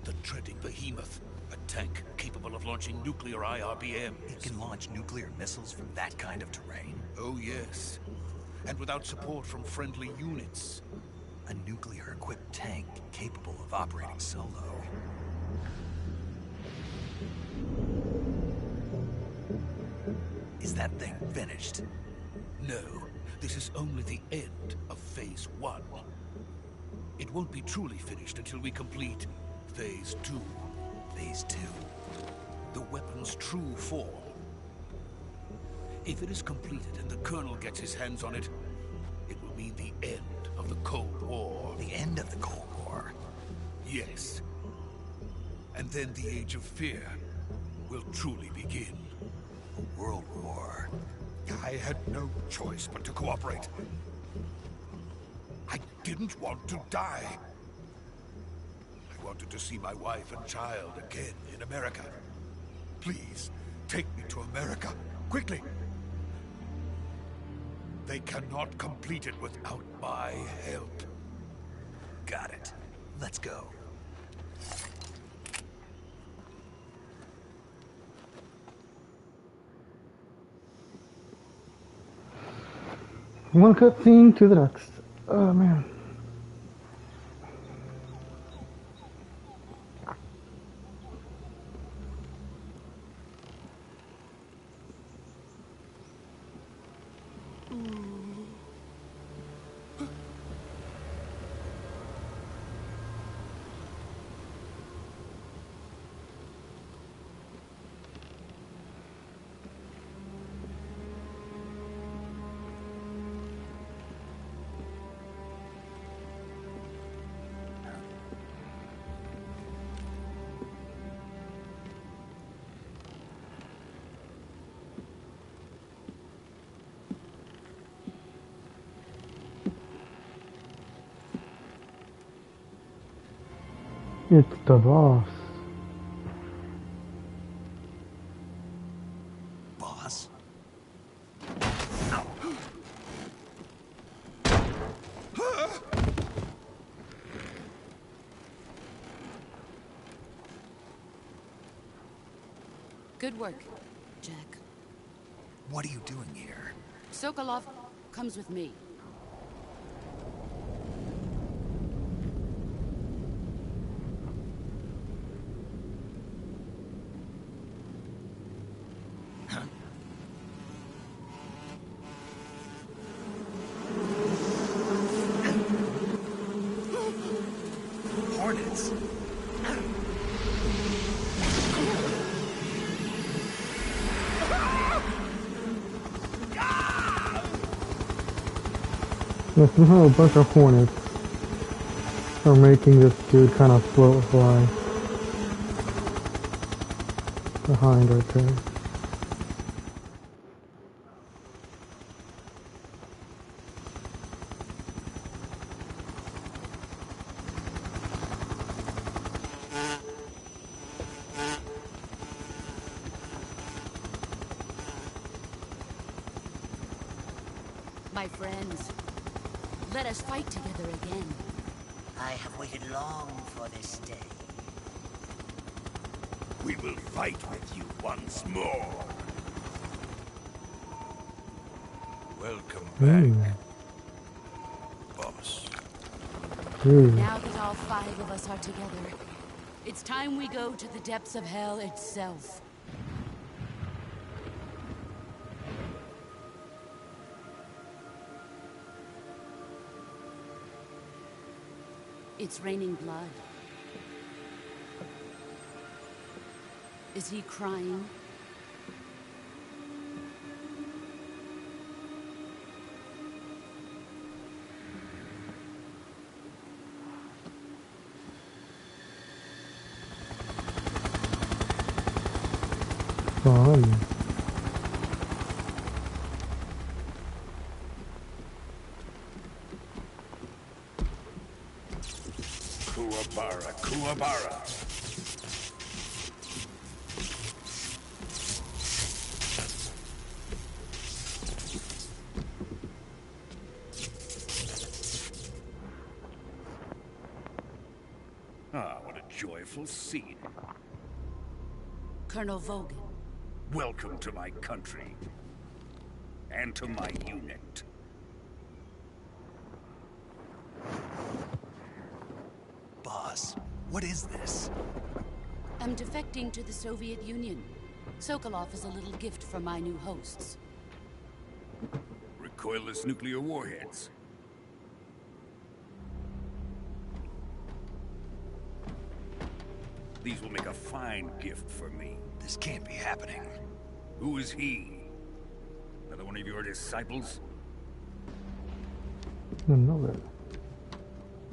The treading behemoth. A tank capable of launching nuclear IRBMs. It can launch nuclear missiles from that kind of terrain? Oh, yes. And without support from friendly units. A nuclear-equipped tank capable of operating solo. Is that thing finished? No. This is only the end of Phase 1. It won't be truly finished until we complete Phase 2. Phase 2? The weapon's true form. If it is completed and the Colonel gets his hands on it, it will mean the end of the Cold War. The end of the Cold War? Yes. And then the Age of Fear will truly begin. A world war. I had no choice but to cooperate. I didn't want to die. I wanted to see my wife and child again in America. Please, take me to America, quickly. They cannot complete it without my help. Got it. Let's go. One cutscene to the next. Oh man. It's the boss. Boss? Good work, Jack. What are you doing here? Sokolov comes with me. Hornets? Yeah, somehow a bunch of hornets are making this dude kind of float fly behind right there. My friends, let us fight together again. I have waited long for this day. We will fight with you once more. Welcome back, boss. Now that all 5 of us are together, it's time we go to the depths of hell itself. It's raining blood. Is he crying? Fun. Kuwabara, Kuwabara. Ah, what a joyful scene. Colonel Vogan. Welcome to my country. And to my unit. Boss, what is this? I'm defecting to the Soviet Union. Sokolov is a little gift from my new hosts. Recoilless nuclear warheads. These will make a fine gift for me. This can't be happening. Who is he? Another one of your disciples? Another.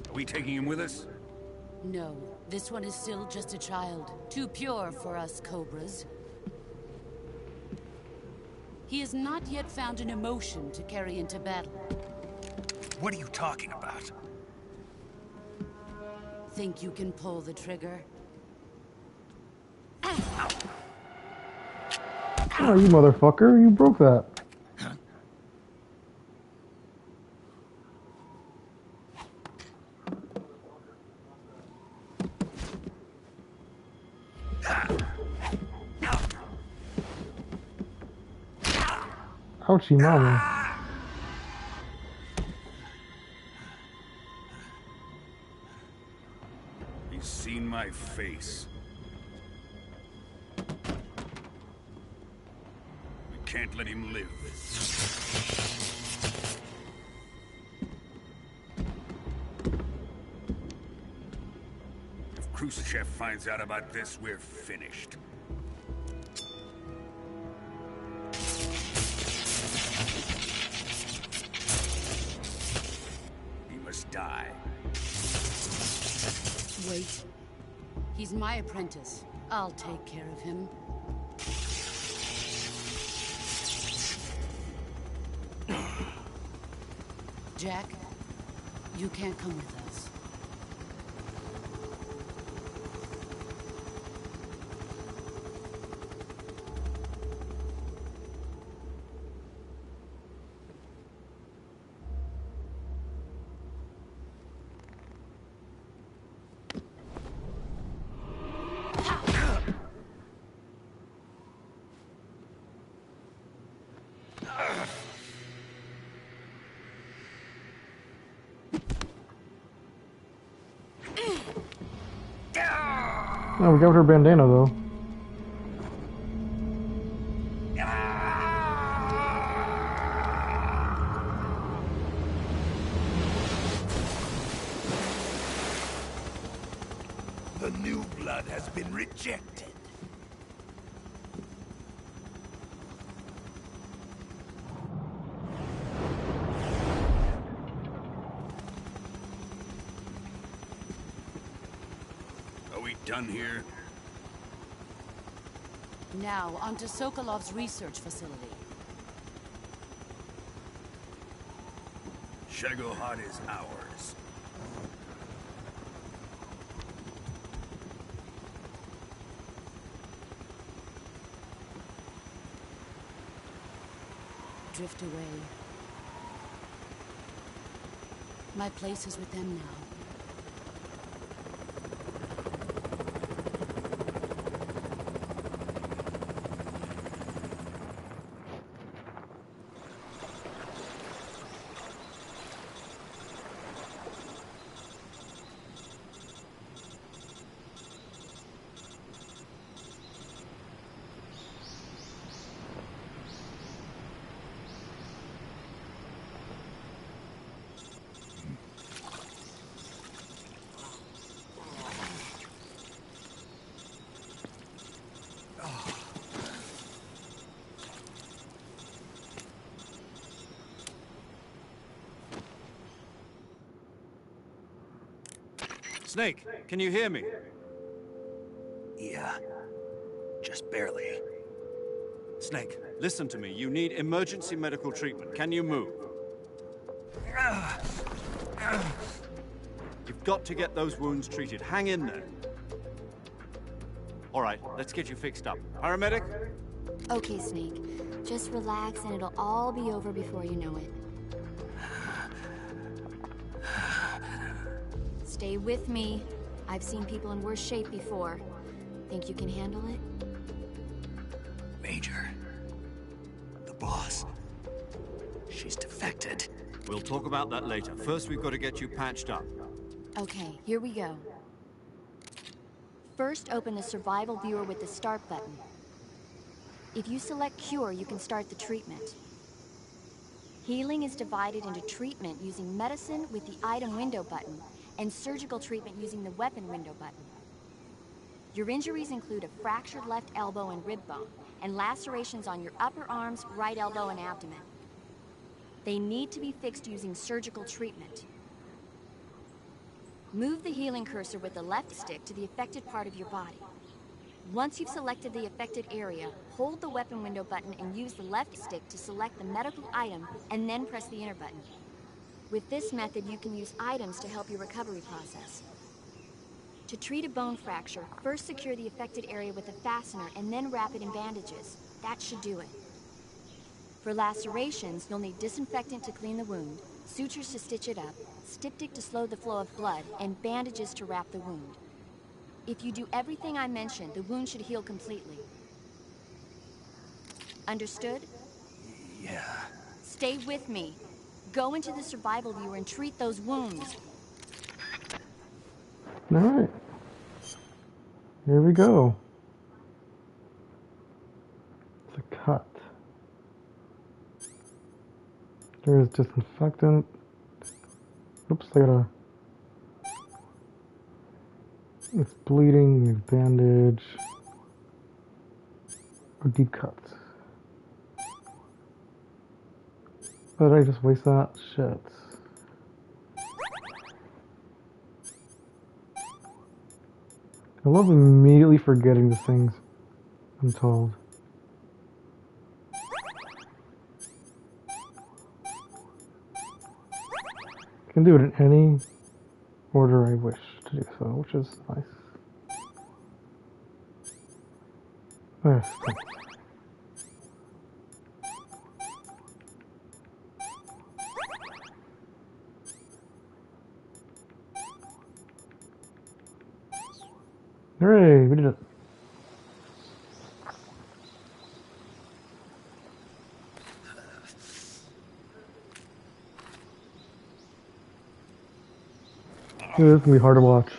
Are we taking him with us? No, this one is still just a child. Too pure for us Cobras. He has not yet found an emotion to carry into battle. What are you talking about? Think you can pull the trigger? Oh, you motherfucker, you broke that. Ouchie mama. face. We can't let him live. If Khrushchev finds out about this, we're finished. He must die. Wait. He's my apprentice. I'll take care of him. Jack, you can't come with us. Oh, we got her bandana though. The new blood has been rejected. Are we done here? Now, onto Sokolov's research facility. Shagohod is ours. Drift away. My place is with them now. Snake, can you hear me? Yeah. Just barely. Snake, listen to me. You need emergency medical treatment. Can you move? You've got to get those wounds treated. Hang in there. All right, let's get you fixed up. Paramedic? Okay, Snake. Just relax and it'll all be over before you know it. Stay with me. I've seen people in worse shape before. Think you can handle it? Major. The boss. She's defected. We'll talk about that later. First, we've got to get you patched up. Okay, here we go. First, open the survival viewer with the start button. If you select cure, you can start the treatment. Healing is divided into treatment using medicine with the item window button and surgical treatment using the weapon window button. Your injuries include a fractured left elbow and rib bone, and lacerations on your upper arms, right elbow, and abdomen. They need to be fixed using surgical treatment. Move the healing cursor with the left stick to the affected part of your body. Once you've selected the affected area, hold the weapon window button and use the left stick to select the medical item, and then press the enter button. With this method, you can use items to help your recovery process. To treat a bone fracture, first secure the affected area with a fastener and then wrap it in bandages. That should do it. For lacerations, you'll need disinfectant to clean the wound, sutures to stitch it up, styptic to slow the flow of blood, and bandages to wrap the wound. If you do everything I mentioned, the wound should heal completely. Understood? Yeah. Stay with me. Go into the survival viewer and treat those wounds. Alright. Here we go. It's a cut. There is disinfectant. Oops, I gotta. It's bleeding, we have bandage. Or deep cuts. Oh, did I just waste that? Shit. I love immediately forgetting the things I'm told. I can do it in any order I wish to do so, which is nice. Yes. Hooray, we did it. Ooh, this is gonna be hard to watch.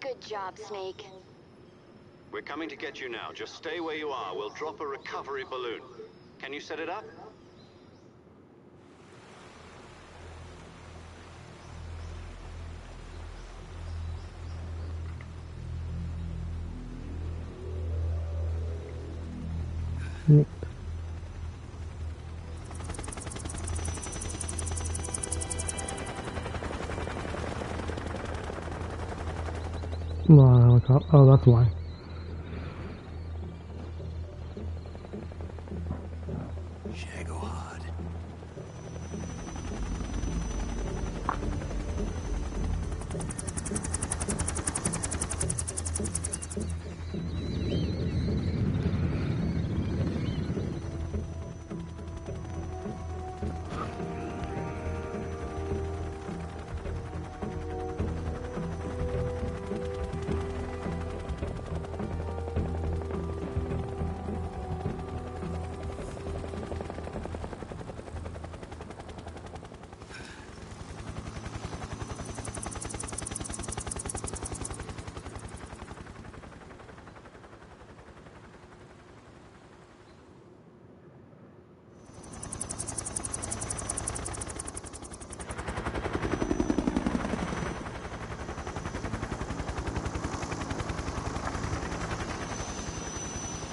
Good job, Snake. We're coming to get you now. Just stay where you are. We'll drop a recovery balloon. Can you set it up? Neat. Oh, that's why.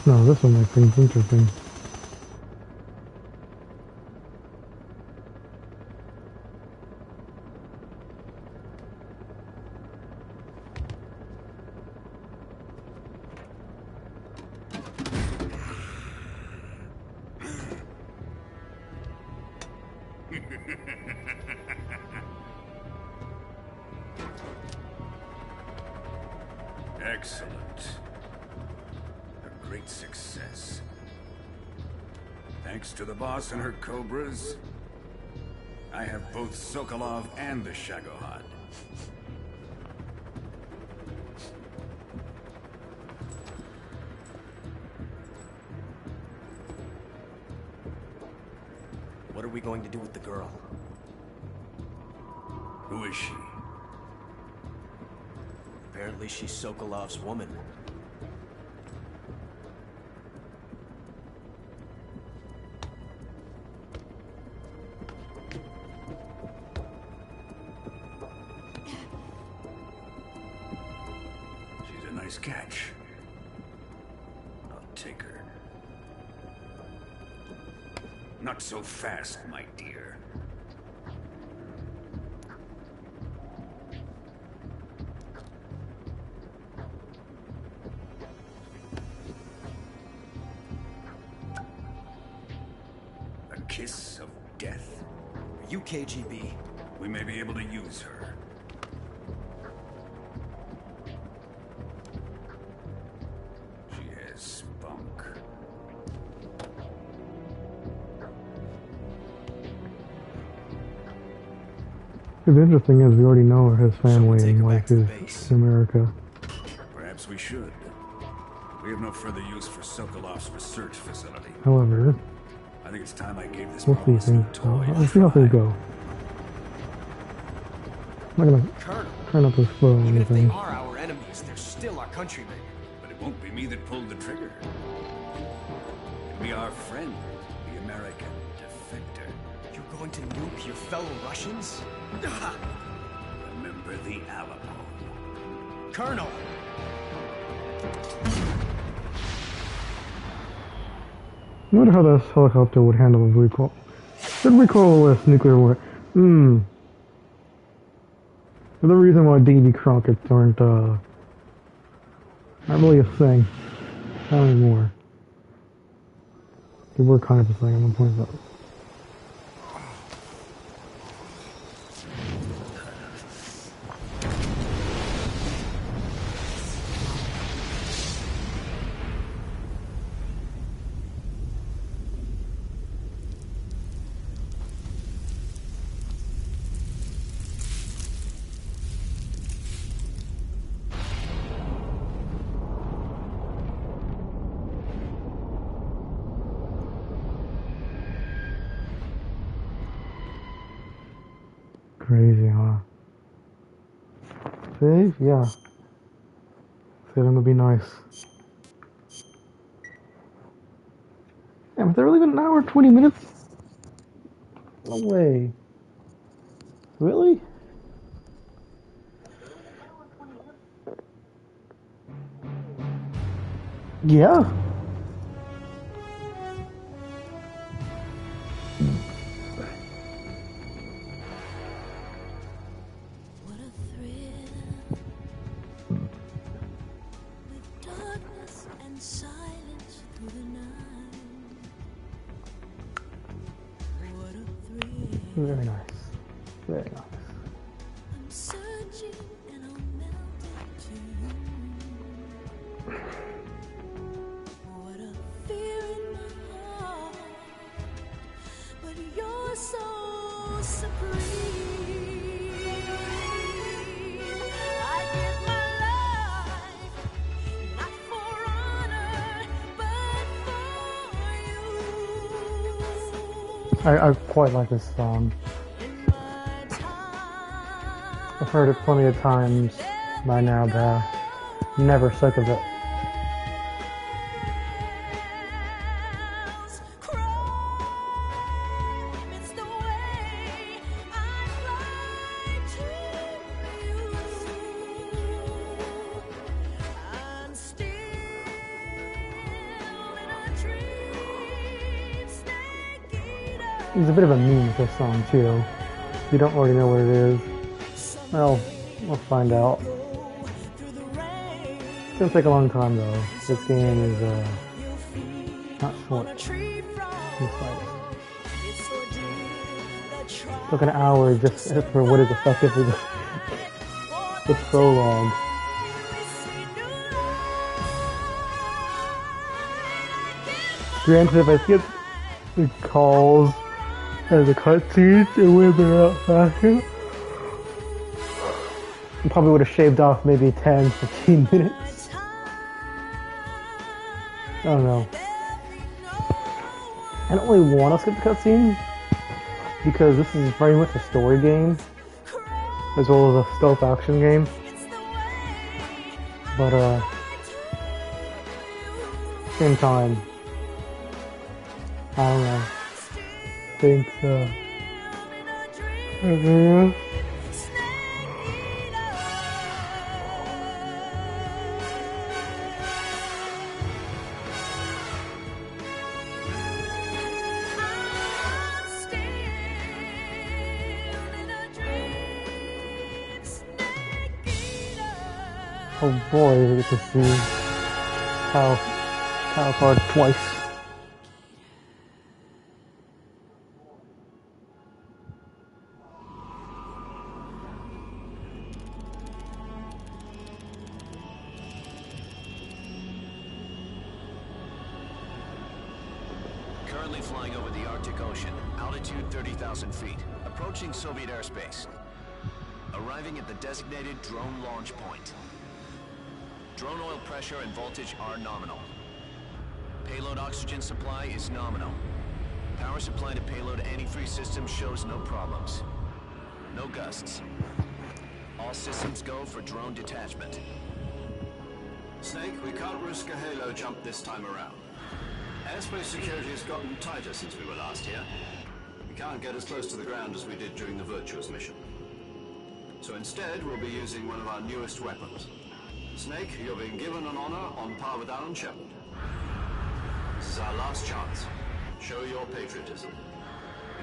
No, this one makes things interesting. Excellent. A great success. Thanks to the boss and her cobras, I have both Sokolov and the Shagohod. What are we going to do with the girl? Who is she? Apparently she's Sokolov's woman. She's a nice catch. I'll take her. Not so fast, my dear. kiss of death? Are you KGB? We may be able to use her. She has spunk. The interesting is we already know his family and wife is in America. Perhaps we should. We have no further use for Sokolov's research facility. However, I think it's time I gave this we'll see things. Let's see how things go. I'm not gonna try not to spoil Even if they anything. are our enemies, they're still our countrymen. But it won't be me that pulled the trigger. It'll be our friend, the American defector. You're going to nuke your fellow Russians? Remember the Alamo. Colonel! I wonder how this helicopter would handle a recoil. Should recoilless nuclear war. The reason why D.B. Crockett's aren't, not really a thing. Not anymore. They were kind of a thing at one point, though. Crazy, huh? See? Yeah. Feeling would be nice. Damn, has there really been an hour and 20 minutes? No way. Really? Yeah. Very nice. Very nice. I'm searching and I'm melting to you. What a fear in my heart, but you're so supreme. I give my life, not for honor, but for you. I quite like this song. I've heard it plenty of times by now, but I'm never sick of it. There's a bit of a meme with this song too. If you don't already know what it is, well, we'll find out. It's gonna take a long time though. This game is not short. It's like an hour just for what is effectively the prologue. Granted, if I skip the calls and the cutscenes and when they're out faster, I probably would have shaved off maybe 10-15 minutes. I don't know. I don't really want to skip the cutscenes because this is very much a story game as well as a stealth action game. But same time, I don't know. I think oh boy, we get to see Cow Card twice. flying over the Arctic Ocean, altitude 30,000 feet, approaching Soviet airspace. Arriving at the designated drone launch point. Drone oil pressure and voltage are nominal. Payload oxygen supply is nominal. Power supply to payload antifreeze system shows no problems. No gusts. All systems go for drone detachment. Snake, we can't risk a halo jump this time around. Airspace security has gotten tighter since we were last here. We can't get as close to the ground as we did during the Virtuous mission. So instead, we'll be using one of our newest weapons. Snake, you're being given an honor on par with Alan Shepard. This is our last chance. Show your patriotism.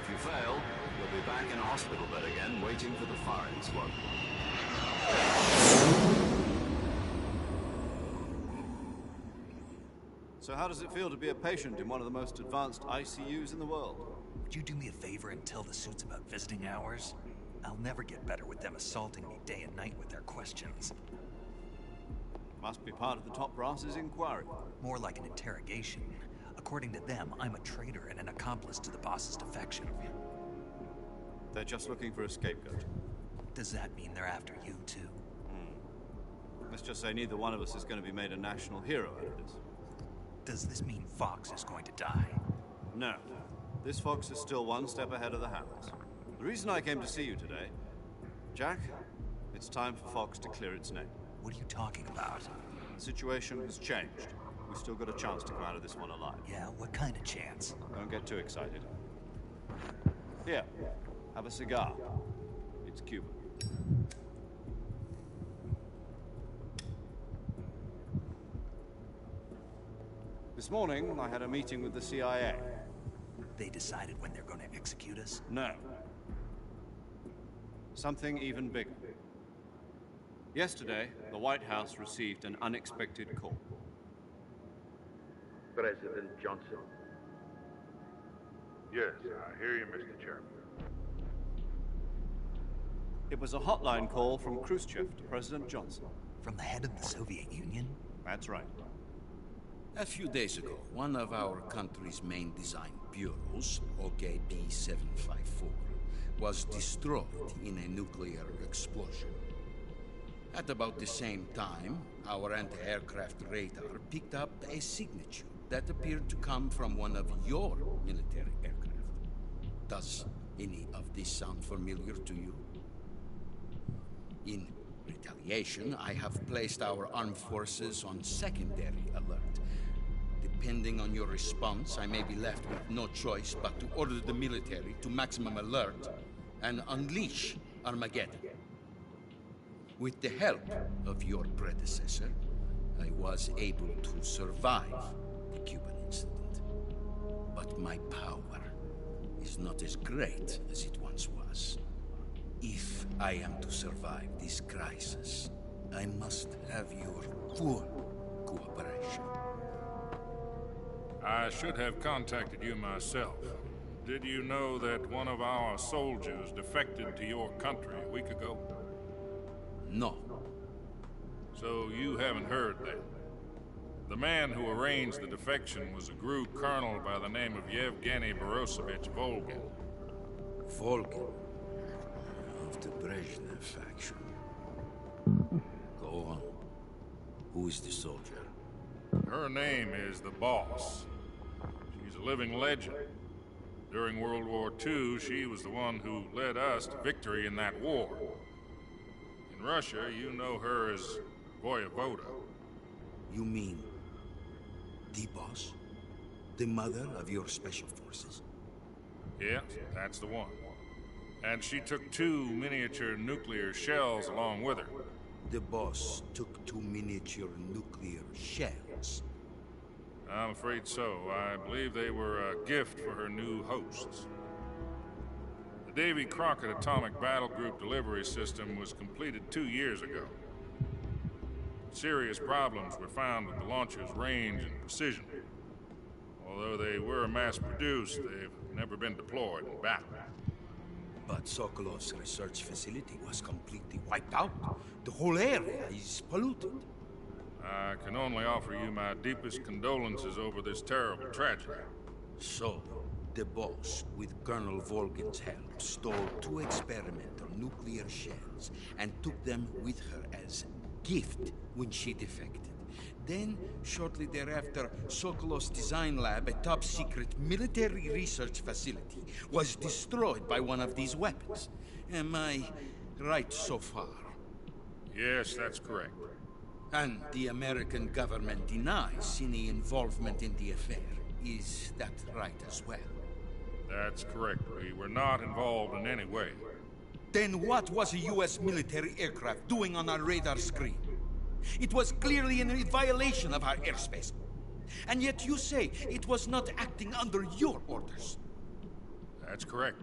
If you fail, you'll be back in a hospital bed again, waiting for the firing squad. So how does it feel to be a patient in one of the most advanced ICUs in the world? Would you do me a favor and tell the suits about visiting hours? I'll never get better with them assaulting me day and night with their questions. Must be part of the top brass's inquiry. More like an interrogation. According to them, I'm a traitor and an accomplice to the boss's defection. They're just looking for a scapegoat. Does that mean they're after you, too? Let's just say neither one of us is going to be made a national hero out of this. Does this mean Fox is going to die? No. This Fox is still one step ahead of the Hounds. The reason I came to see you today... Jack, it's time for Fox to clear its name. What are you talking about? The situation has changed. We've still got a chance to come out of this one alive. Yeah, what kind of chance? Don't get too excited. Here, have a cigar. It's Cuban. This morning, I had a meeting with the CIA. They decided when they're going to execute us? No. Something even bigger. Yesterday, the White House received an unexpected call. President Johnson. Yes, I hear you, Mr. Chairman. It was a hotline call from Khrushchev to President Johnson. From the head of the Soviet Union? That's right. A few days ago, one of our country's main design bureaus, OKB-754, was destroyed in a nuclear explosion. At about the same time, our anti-aircraft radar picked up a signature that appeared to come from one of your military aircraft. Does any of this sound familiar to you? In retaliation, I have placed our armed forces on secondary alert. Depending on your response, I may be left with no choice but to order the military to maximum alert and unleash Armageddon. With the help of your predecessor, I was able to survive the Cuban incident. But my power is not as great as it once was. If I am to survive this crisis, I must have your full cooperation. I should have contacted you myself. Did you know that one of our soldiers defected to your country a week ago? No. So you haven't heard that. The man who arranged the defection was a GRU colonel by the name of Yevgeny Borisovich Volgin. Volgin? Of the Brezhnev faction. Go on. Who is the soldier? Her name is the Boss. She's a living legend. During World War II, she was the one who led us to victory in that war. In Russia, you know her as Voyevoda. You mean the Boss? The mother of your special forces? Yes, that's the one. And she took 2 miniature nuclear shells along with her. The Boss took 2 miniature nuclear shells? I'm afraid so. I believe they were a gift for her new hosts. The Davy Crockett Atomic Battle Group delivery system was completed 2 years ago. Serious problems were found with the launcher's range and precision. Although they were mass-produced, they've never been deployed in battle. But Sokolov's research facility was completely wiped out. The whole area is polluted. I can only offer you my deepest condolences over this terrible tragedy. So, The boss, with Colonel Volgin's help, stole 2 experimental nuclear shells and took them with her as gift when she defected. Then, shortly thereafter, Sokolov's design lab, a top-secret military research facility, was destroyed by one of these weapons. Am I right so far? Yes, that's correct. And the American government denies any involvement in the affair. Is that right as well? That's correct. We were not involved in any way. Then what was a U.S. military aircraft doing on our radar screen? It was clearly in violation of our airspace. And yet you say it was not acting under your orders. That's correct.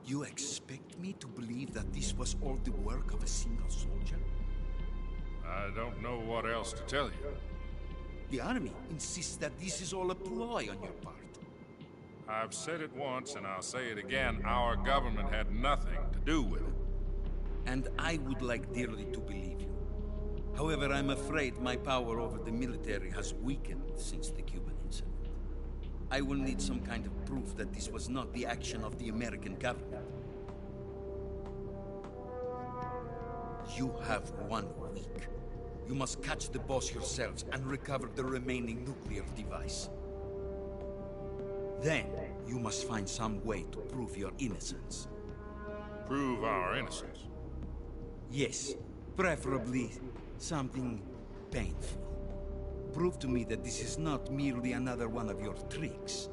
You expect me to believe that this was all the work of a single soldier? I don't know what else to tell you. The army insists that this is all a ploy on your part. I've said it once and I'll say it again. Our government had nothing to do with it. And I would like dearly to believe you. However, I'm afraid my power over the military has weakened since the Cuban incident. I will need some kind of proof that this was not the action of the American government. You have 1 week. You must catch the boss yourselves and recover the remaining nuclear device. Then, you must find some way to prove your innocence. Prove our innocence? Yes, preferably something painful. Prove to me that this is not merely another one of your tricks.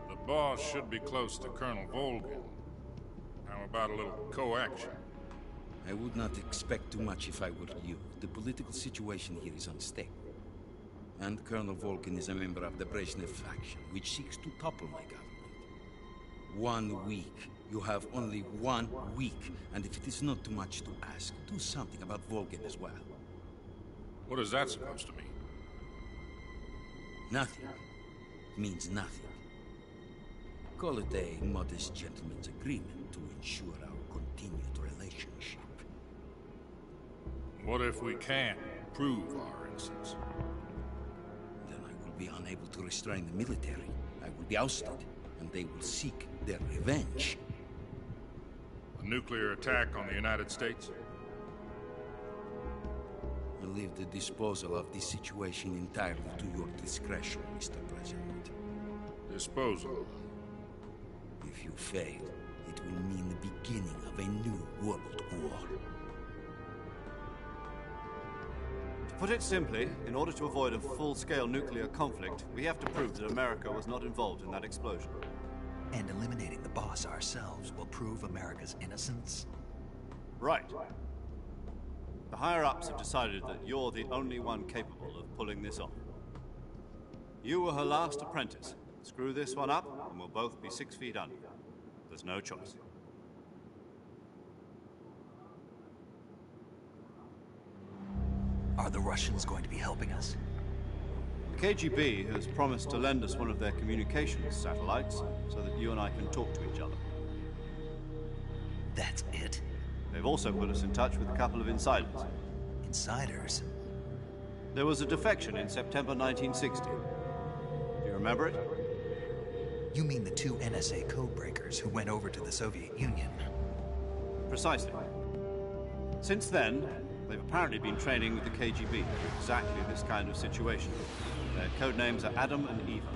The boss should be close to Colonel Volgin. How about a little co-action? I would not expect too much if I were you. The political situation here is unstable. And Colonel Volgin is a member of the Brezhnev faction, which seeks to topple my government. 1 week. You have only 1 week, and if it is not too much to ask, do something about Volgin as well. What is that supposed to mean? Nothing. It means nothing. Call it a modest gentleman's agreement to ensure our continued relationship. What if we can't prove our innocence? Then I will be unable to restrain the military. I will be ousted, and they will seek their revenge. A nuclear attack on the United States? I leave the disposal of this situation entirely to your discretion, Mr. President. Disposal? If you fail, it will mean the beginning of a new world war. To put it simply, in order to avoid a full-scale nuclear conflict, we have to prove that America was not involved in that explosion. And eliminating the boss ourselves will prove America's innocence? Right. The higher-ups have decided that you're the only one capable of pulling this off. You were her last apprentice. Screw this one up, and we'll both be 6 feet under. There's no choice. Are the Russians going to be helping us? The KGB has promised to lend us one of their communications satellites so that you and I can talk to each other. That's it? They've also put us in touch with a couple of insiders. Insiders? There was a defection in September 1960. Do you remember it? You mean the 2 NSA codebreakers who went over to the Soviet Union? Precisely. Since then, they've apparently been training with the KGB for exactly this kind of situation. Their code names are Adam and Eva.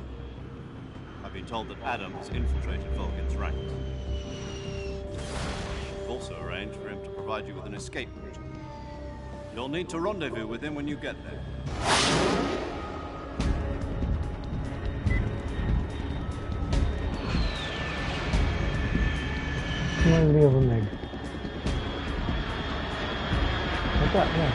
I've been told that Adam has infiltrated Volgin's ranks. I've also arranged for him to provide you with an escape route. You'll need to rendezvous with him when you get there. Reminds me of a Meg. Like that, yeah.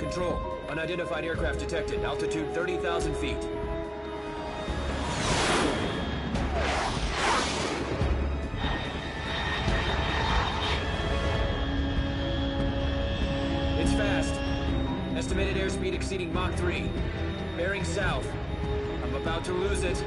Control. Unidentified aircraft detected. Altitude 30,000 feet. It's fast. Estimated airspeed exceeding Mach 3. Bearing south. I'm about to lose it.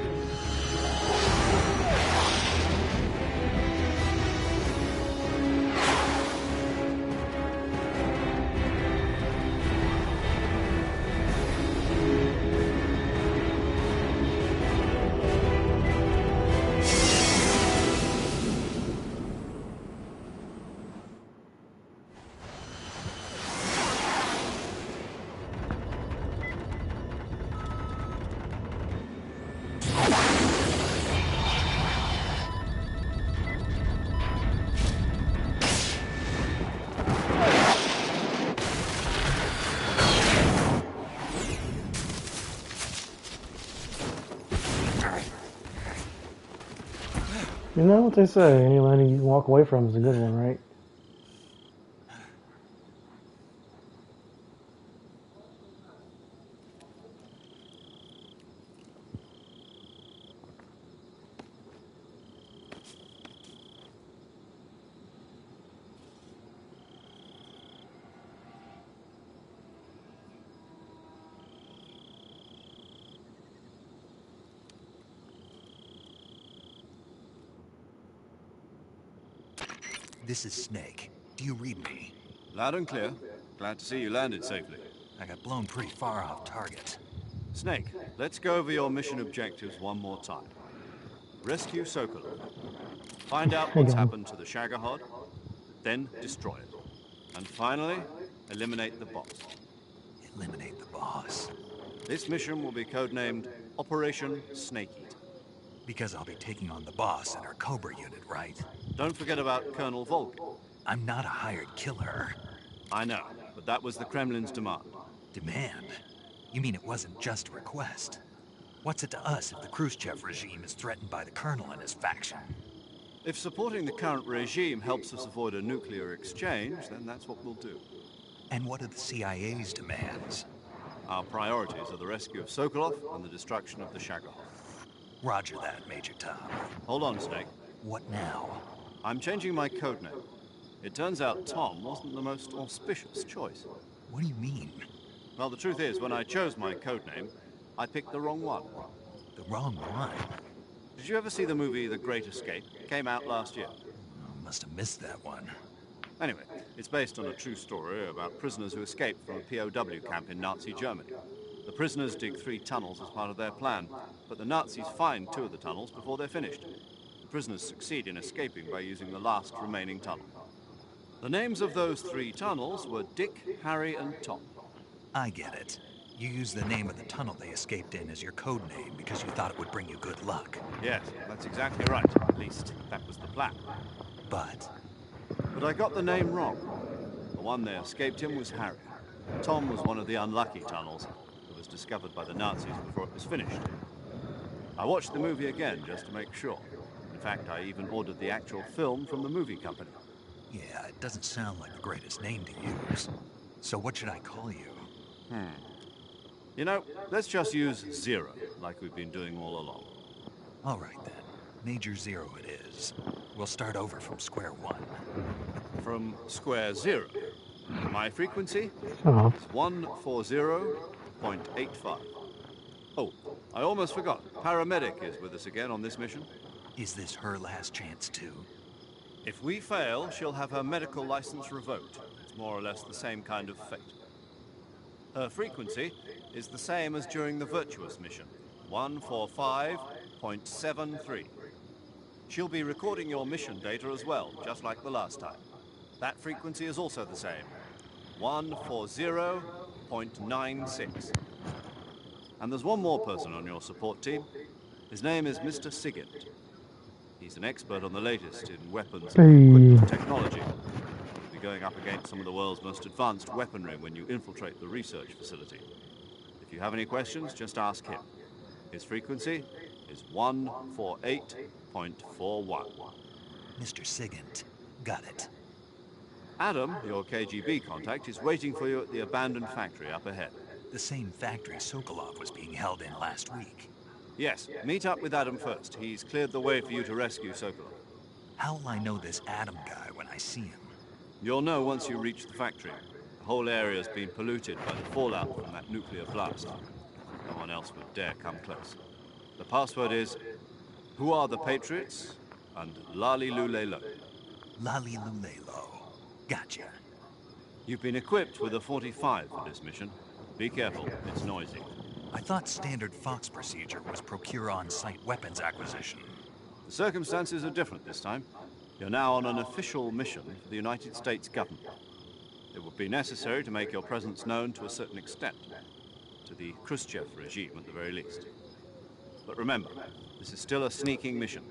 You know what they say, any land you walk away from is a good one, right? This is Snake. Do you read me? Loud and clear. Glad to see you landed safely. I got blown pretty far off target. Snake, let's go over your mission objectives one more time. Rescue Sokolov. Find out what's happened to the Shagohod, then destroy it. And finally, eliminate the boss. Eliminate the boss? This mission will be codenamed Operation Snake Eater. Because I'll be taking on the boss and our Cobra unit, right? Don't forget about Colonel Volkin. I'm not a hired killer. I know, but that was the Kremlin's demand. Demand? You mean it wasn't just a request? What's it to us if the Khrushchev regime is threatened by the Colonel and his faction? If supporting the current regime helps us avoid a nuclear exchange, then that's what we'll do. And what are the CIA's demands? Our priorities are the rescue of Sokolov and the destruction of the Shagohod. Roger that, Major Tom. Hold on, Snake. What now? I'm changing my codename. It turns out Tom wasn't the most auspicious choice. What do you mean? Well, the truth is, when I chose my codename, I picked the wrong one. The wrong one? Did you ever see the movie The Great Escape? It came out last year. Must have missed that one. Anyway, it's based on a true story about prisoners who escaped from a POW camp in Nazi Germany. The prisoners dig 3 tunnels as part of their plan, but the Nazis find 2 of the tunnels before they're finished. The prisoners succeed in escaping by using the last remaining tunnel. The names of those 3 tunnels were Dick, Harry, and Tom. I get it. You used the name of the tunnel they escaped in as your code name because you thought it would bring you good luck. Yes, that's exactly right. At least, that was the plan. But I got the name wrong. The one they escaped in was Harry. Tom was one of the unlucky tunnels that was discovered by the Nazis before it was finished. I watched the movie again just to make sure. In fact, I even ordered the actual film from the movie company. Yeah, it doesn't sound like the greatest name to use. So what should I call you? You know, let's just use Zero, like we've been doing all along. All right then. Major Zero it is. We'll start over from square one. From square 0. My frequency is 140.85. Oh, I almost forgot. Paramedic is with us again on this mission. Is this her last chance too? If we fail, she'll have her medical license revoked. It's more or less the same kind of fate. Her frequency is the same as during the Virtuous mission, 145.73. She'll be recording your mission data as well, just like the last time. That frequency is also the same, 140.96. And there's one more person on your support team. His name is Mr. Sigint. He's an expert on the latest in weapons and equipment technology. You'll be going up against some of the world's most advanced weaponry when you infiltrate the research facility. If you have any questions, just ask him. His frequency is 148.41. Mr. Sigint. Got it. Adam, your KGB contact, is waiting for you at the abandoned factory up ahead. The same factory Sokolov was being held in last week. Yes, meet up with Adam first. He's cleared the way for you to rescue Sokolov. How will I know this Adam guy when I see him? You'll know once you reach the factory. The whole area's been polluted by the fallout from that nuclear blast. No one else would dare come close. The password is, "Who are the Patriots?" and Lali Lulelo. Lali Lulelo. Gotcha. You've been equipped with a 45 for this mission. Be careful, it's noisy. I thought standard Fox procedure was procure on-site weapons acquisition. The circumstances are different this time. You're now on an official mission for the United States government. It would be necessary to make your presence known to a certain extent. To the Khrushchev regime, at the very least. But remember, this is still a sneaking mission.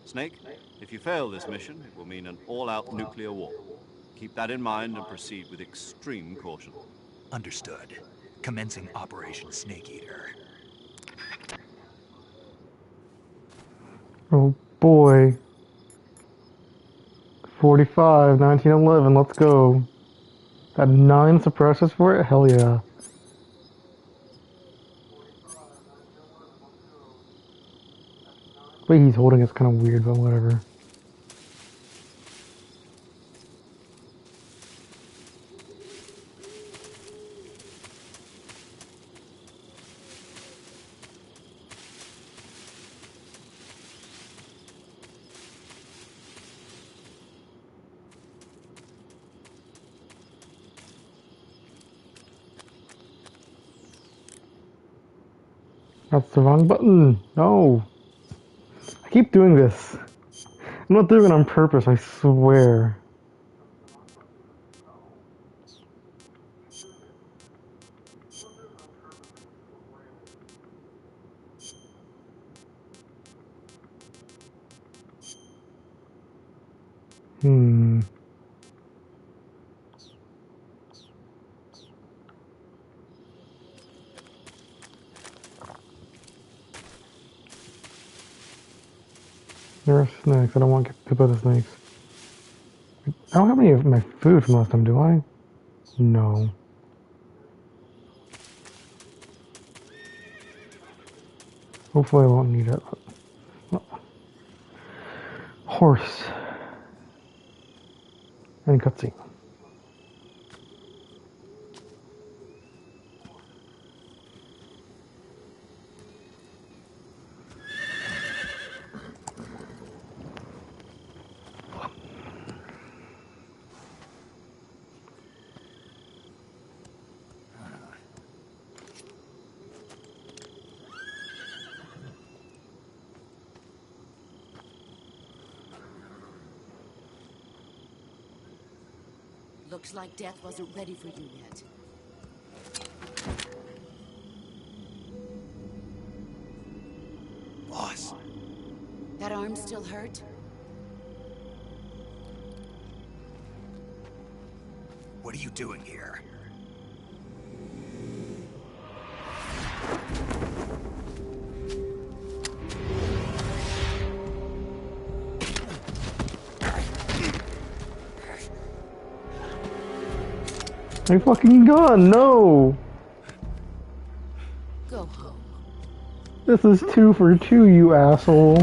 Snake, if you fail this mission, it will mean an all-out nuclear war. Keep that in mind and proceed with extreme caution. Understood. Commencing Operation Snake Eater. Oh boy. 45, 1911, let's go. Got 9 suppressors for it? Hell yeah. The way he's holding it's kind of weird, but whatever. That's the wrong button. No. I keep doing this. I'm not doing it on purpose, I swear. There are snakes. I don't want to get by the snakes. I don't have any of my food from last time, do I? No. Hopefully I won't need it. Horse. And cutscene. Looks like death wasn't ready for you yet. Boss. That arm still hurt? What are you doing here? My fucking gun, no! Go home. This is 2 for 2, you asshole.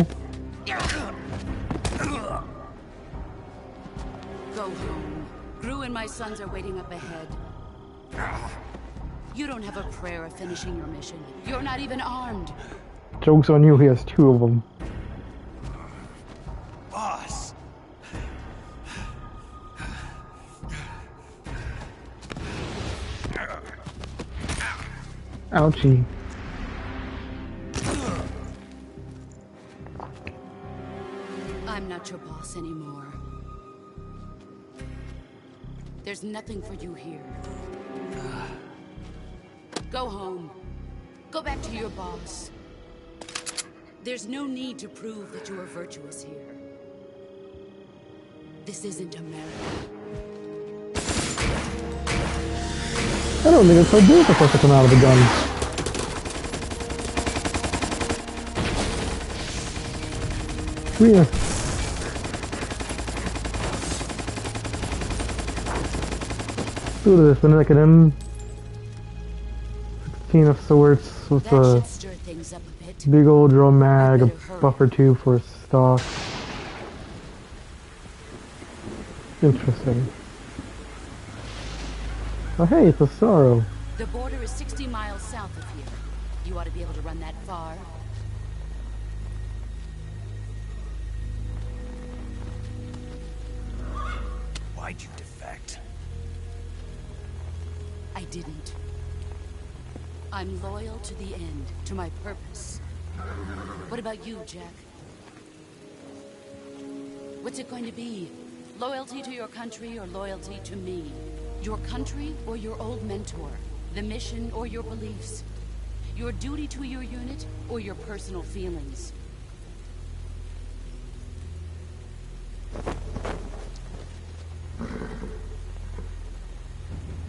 Go home. Gru and my sons are waiting up ahead. You don't have a prayer of finishing your mission. You're not even armed. Joke's on you, he has 2 of them. Boss. Ouchie. I'm not your boss anymore. There's nothing for you here. Go home. Go back to your boss. There's no need to prove that you are virtuous here. This isn't America. I don't think it's so difficult to come out of the gun. Here. Look at this, like an M16 of swords with a big old drum mag, a buffer tube for stock. Interesting. Oh hey, it's a Sorrow. The border is 60 miles south of here. You ought to be able to run that far. Why'd you defect? I didn't. I'm loyal to the end, to my purpose. What about you, Jack? What's it going to be? Loyalty to your country or loyalty to me? Your country or your old mentor? The mission or your beliefs? Your duty to your unit or your personal feelings?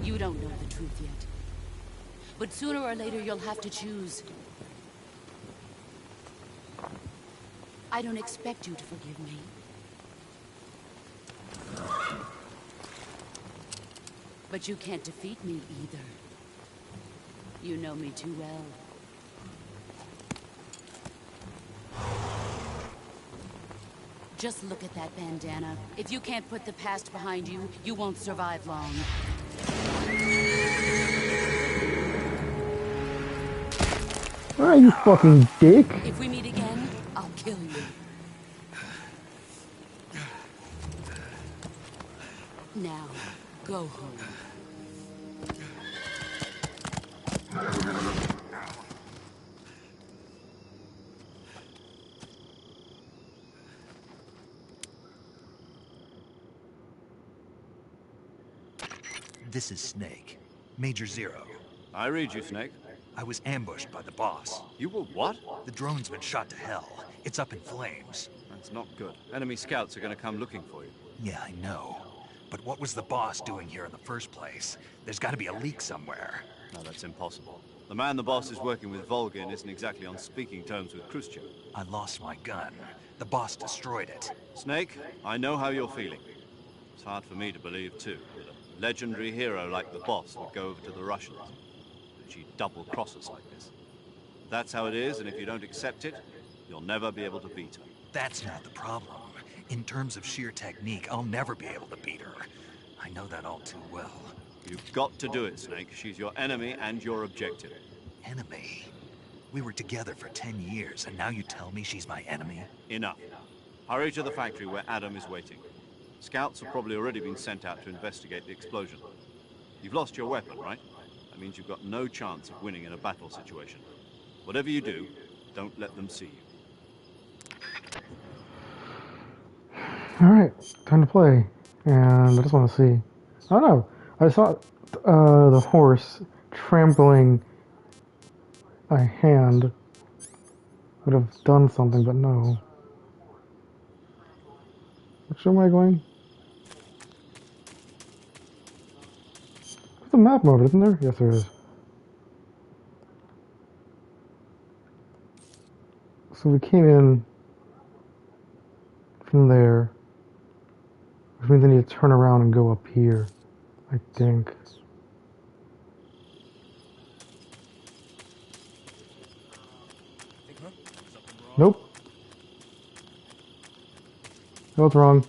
You don't know the truth yet. But sooner or later you'll have to choose. I don't expect you to forgive me. But you can't defeat me either. You know me too well. Just look at that bandana. If you can't put the past behind you, you won't survive long. Ah, you fucking dick! If we meet again, I'll kill you. Now, go home. This is Snake. Major Zero. I read you, Snake. I was ambushed by the boss. You were what? The drone's been shot to hell. It's up in flames. That's not good. Enemy scouts are going to come looking for you. Yeah, I know. But what was the boss doing here in the first place? There's got to be a leak somewhere. No, that's impossible. The man the boss is working with, Volgin, isn't exactly on speaking terms with Khrushchev. I lost my gun. The boss destroyed it. Snake, I know how you're feeling. It's hard for me to believe, too, that a legendary hero like the boss would go over to the Russians. That she'd double-cross us like this. That's how it is, and if you don't accept it, you'll never be able to beat her. That's not the problem. In terms of sheer technique, I'll never be able to beat her. I know that all too well. You've got to do it, Snake. She's your enemy and your objective. Enemy? We were together for 10 years, and now you tell me she's my enemy? Enough. Hurry to the factory where Adam is waiting. Scouts have probably already been sent out to investigate the explosion. You've lost your weapon, right? That means you've got no chance of winning in a battle situation. Whatever you do, don't let them see you. Alright, time to play. And I just want to see. I don't know. I saw the horse trampling a hand. Would have done something, but no. Which way am I going? There's a map mode, isn't there? Yes, there is. So we came in from there. Which means I need to turn around and go up here, I think. Nope. No, it's wrong.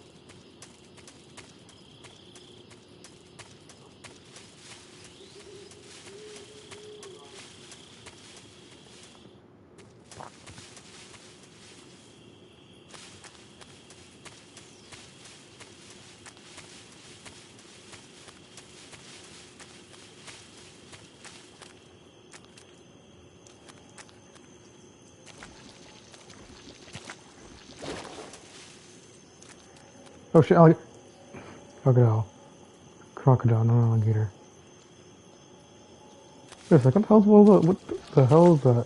Oh shit, crocodile. Crocodile, not alligator. Wait a second, what the hell is that?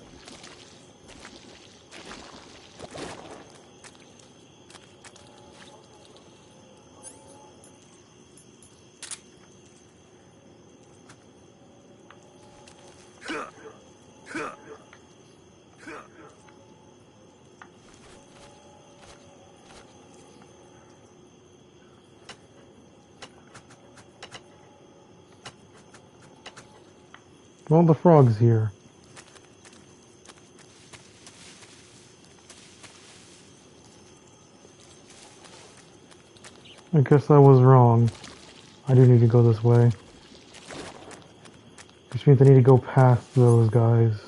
All the frogs here. I guess I was wrong. I do need to go this way. Which means I need to go past those guys.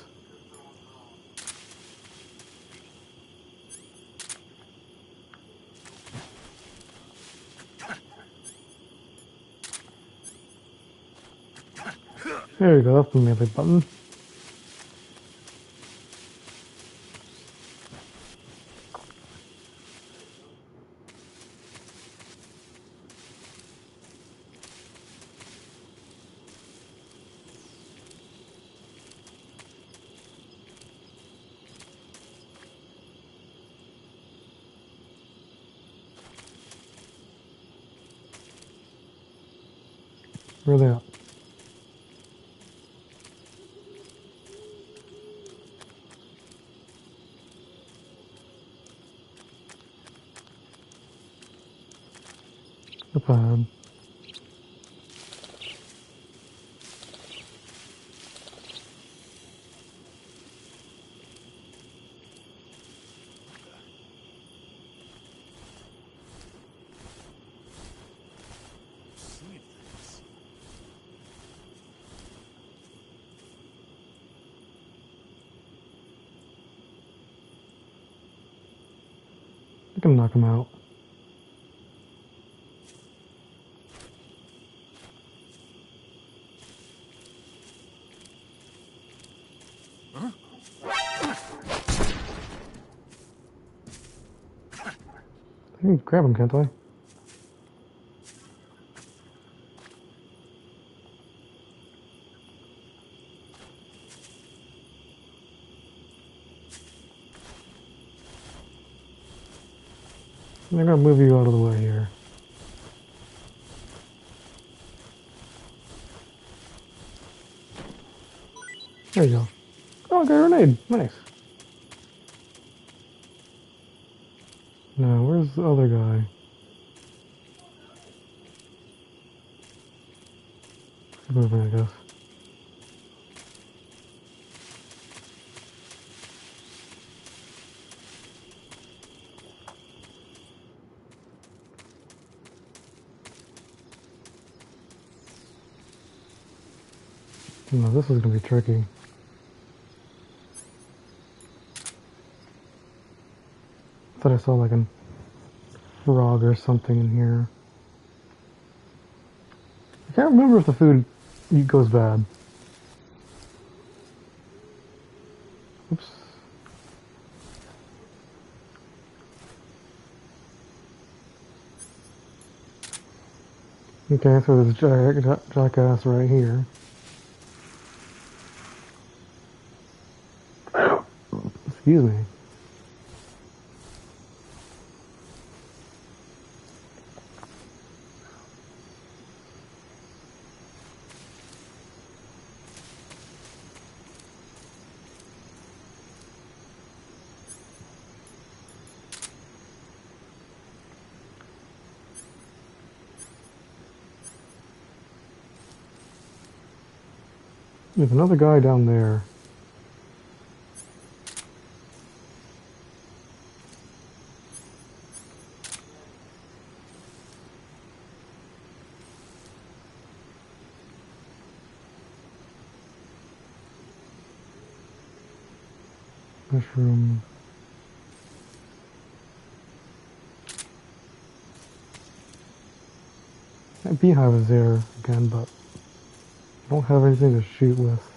There you go, that's the melee button. Where are they at? Up ahead. I can knock him out. Huh? I can grab him, can't I? I'm gonna move you out of the way here. There you go. Oh, I got a grenade. Nice. Now, where's the other guy? Keep moving, I guess. No, this is gonna be tricky. I thought I saw like a frog or something in here. I can't remember if the food goes bad. Oops. Okay, so there's jackass right here. Excuse me. There's another guy down there. Mushroom. That beehive is there again, but I don't have anything to shoot with.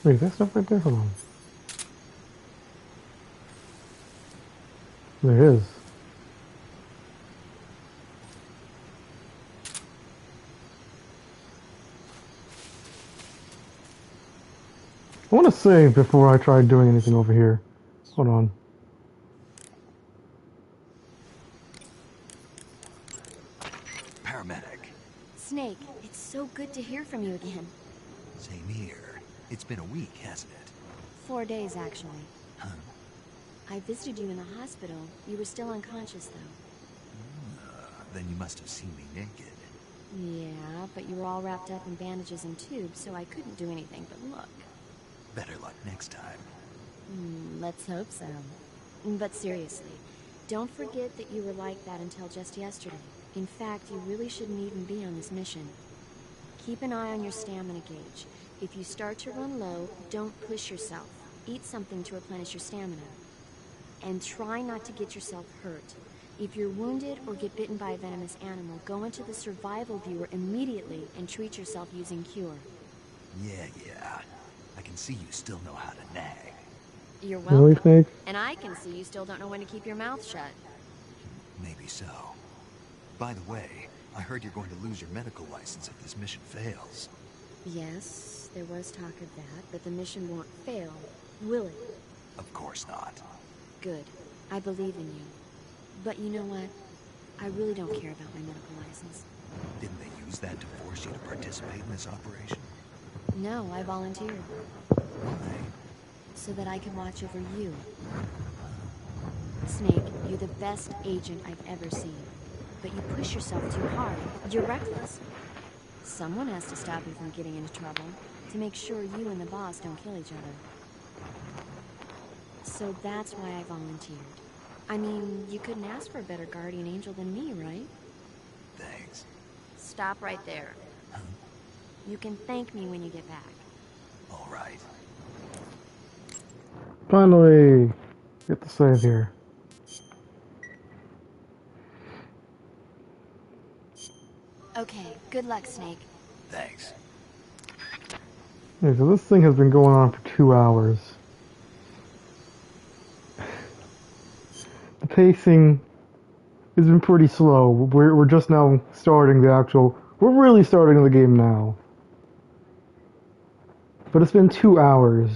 Wait, that stuff right there? Hold on. There is. I want to save before I try doing anything over here. Hold on. Paramedic. Snake, it's so good to hear from you again. Same here. It's been a week, hasn't it? 4 days, actually. Huh? I visited you in the hospital. You were still unconscious, though. Then you must have seen me naked. Yeah, but you were all wrapped up in bandages and tubes, so I couldn't do anything but look. Better luck next time. Let's hope so. But seriously, don't forget that you were like that until just yesterday. In fact, you really shouldn't even be on this mission. Keep an eye on your stamina gauge. If you start to run low, don't push yourself. Eat something to replenish your stamina. And try not to get yourself hurt. If you're wounded or get bitten by a venomous animal, go into the survival viewer immediately and treat yourself using Cure. Yeah. I can see you still know how to nag. You're welcome. Really, Snake? And I can see you still don't know when to keep your mouth shut. Maybe so. By the way, I heard you're going to lose your medical license if this mission fails. Yes, there was talk of that, but the mission won't fail, will it? Of course not. Good. I believe in you. But you know what? I really don't care about my medical license. Didn't they use that to force you to participate in this operation? No, I volunteered. Why? So that I can watch over you. Snake, you're the best agent I've ever seen. But you push yourself too hard. You're reckless. Someone has to stop you from getting into trouble. To make sure you and the boss don't kill each other. So that's why I volunteered. I mean, you couldn't ask for a better guardian angel than me, right? Thanks. Stop right there. You can thank me when you get back. All right. Finally, get the save here. Okay, good luck, Snake. Thanks. Okay, so this thing has been going on for 2 hours. The pacing has been pretty slow. We're just now starting the actual... We're really starting the game now. But it's been 2 hours.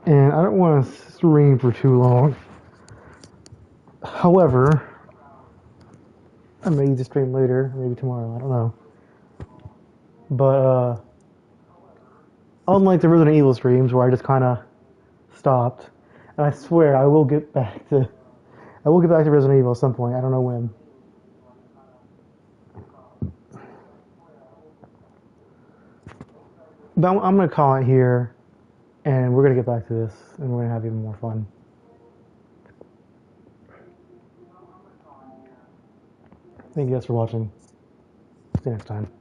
And I don't want to stream for too long. However, I may need to stream later, maybe tomorrow, I don't know. But, unlike the Resident Evil streams where I just kind of stopped, and I swear I will get back to Resident Evil at some point. I don't know when. But I'm gonna call it here, and we're gonna get back to this, and we're gonna have even more fun. Thank you guys for watching. See you next time.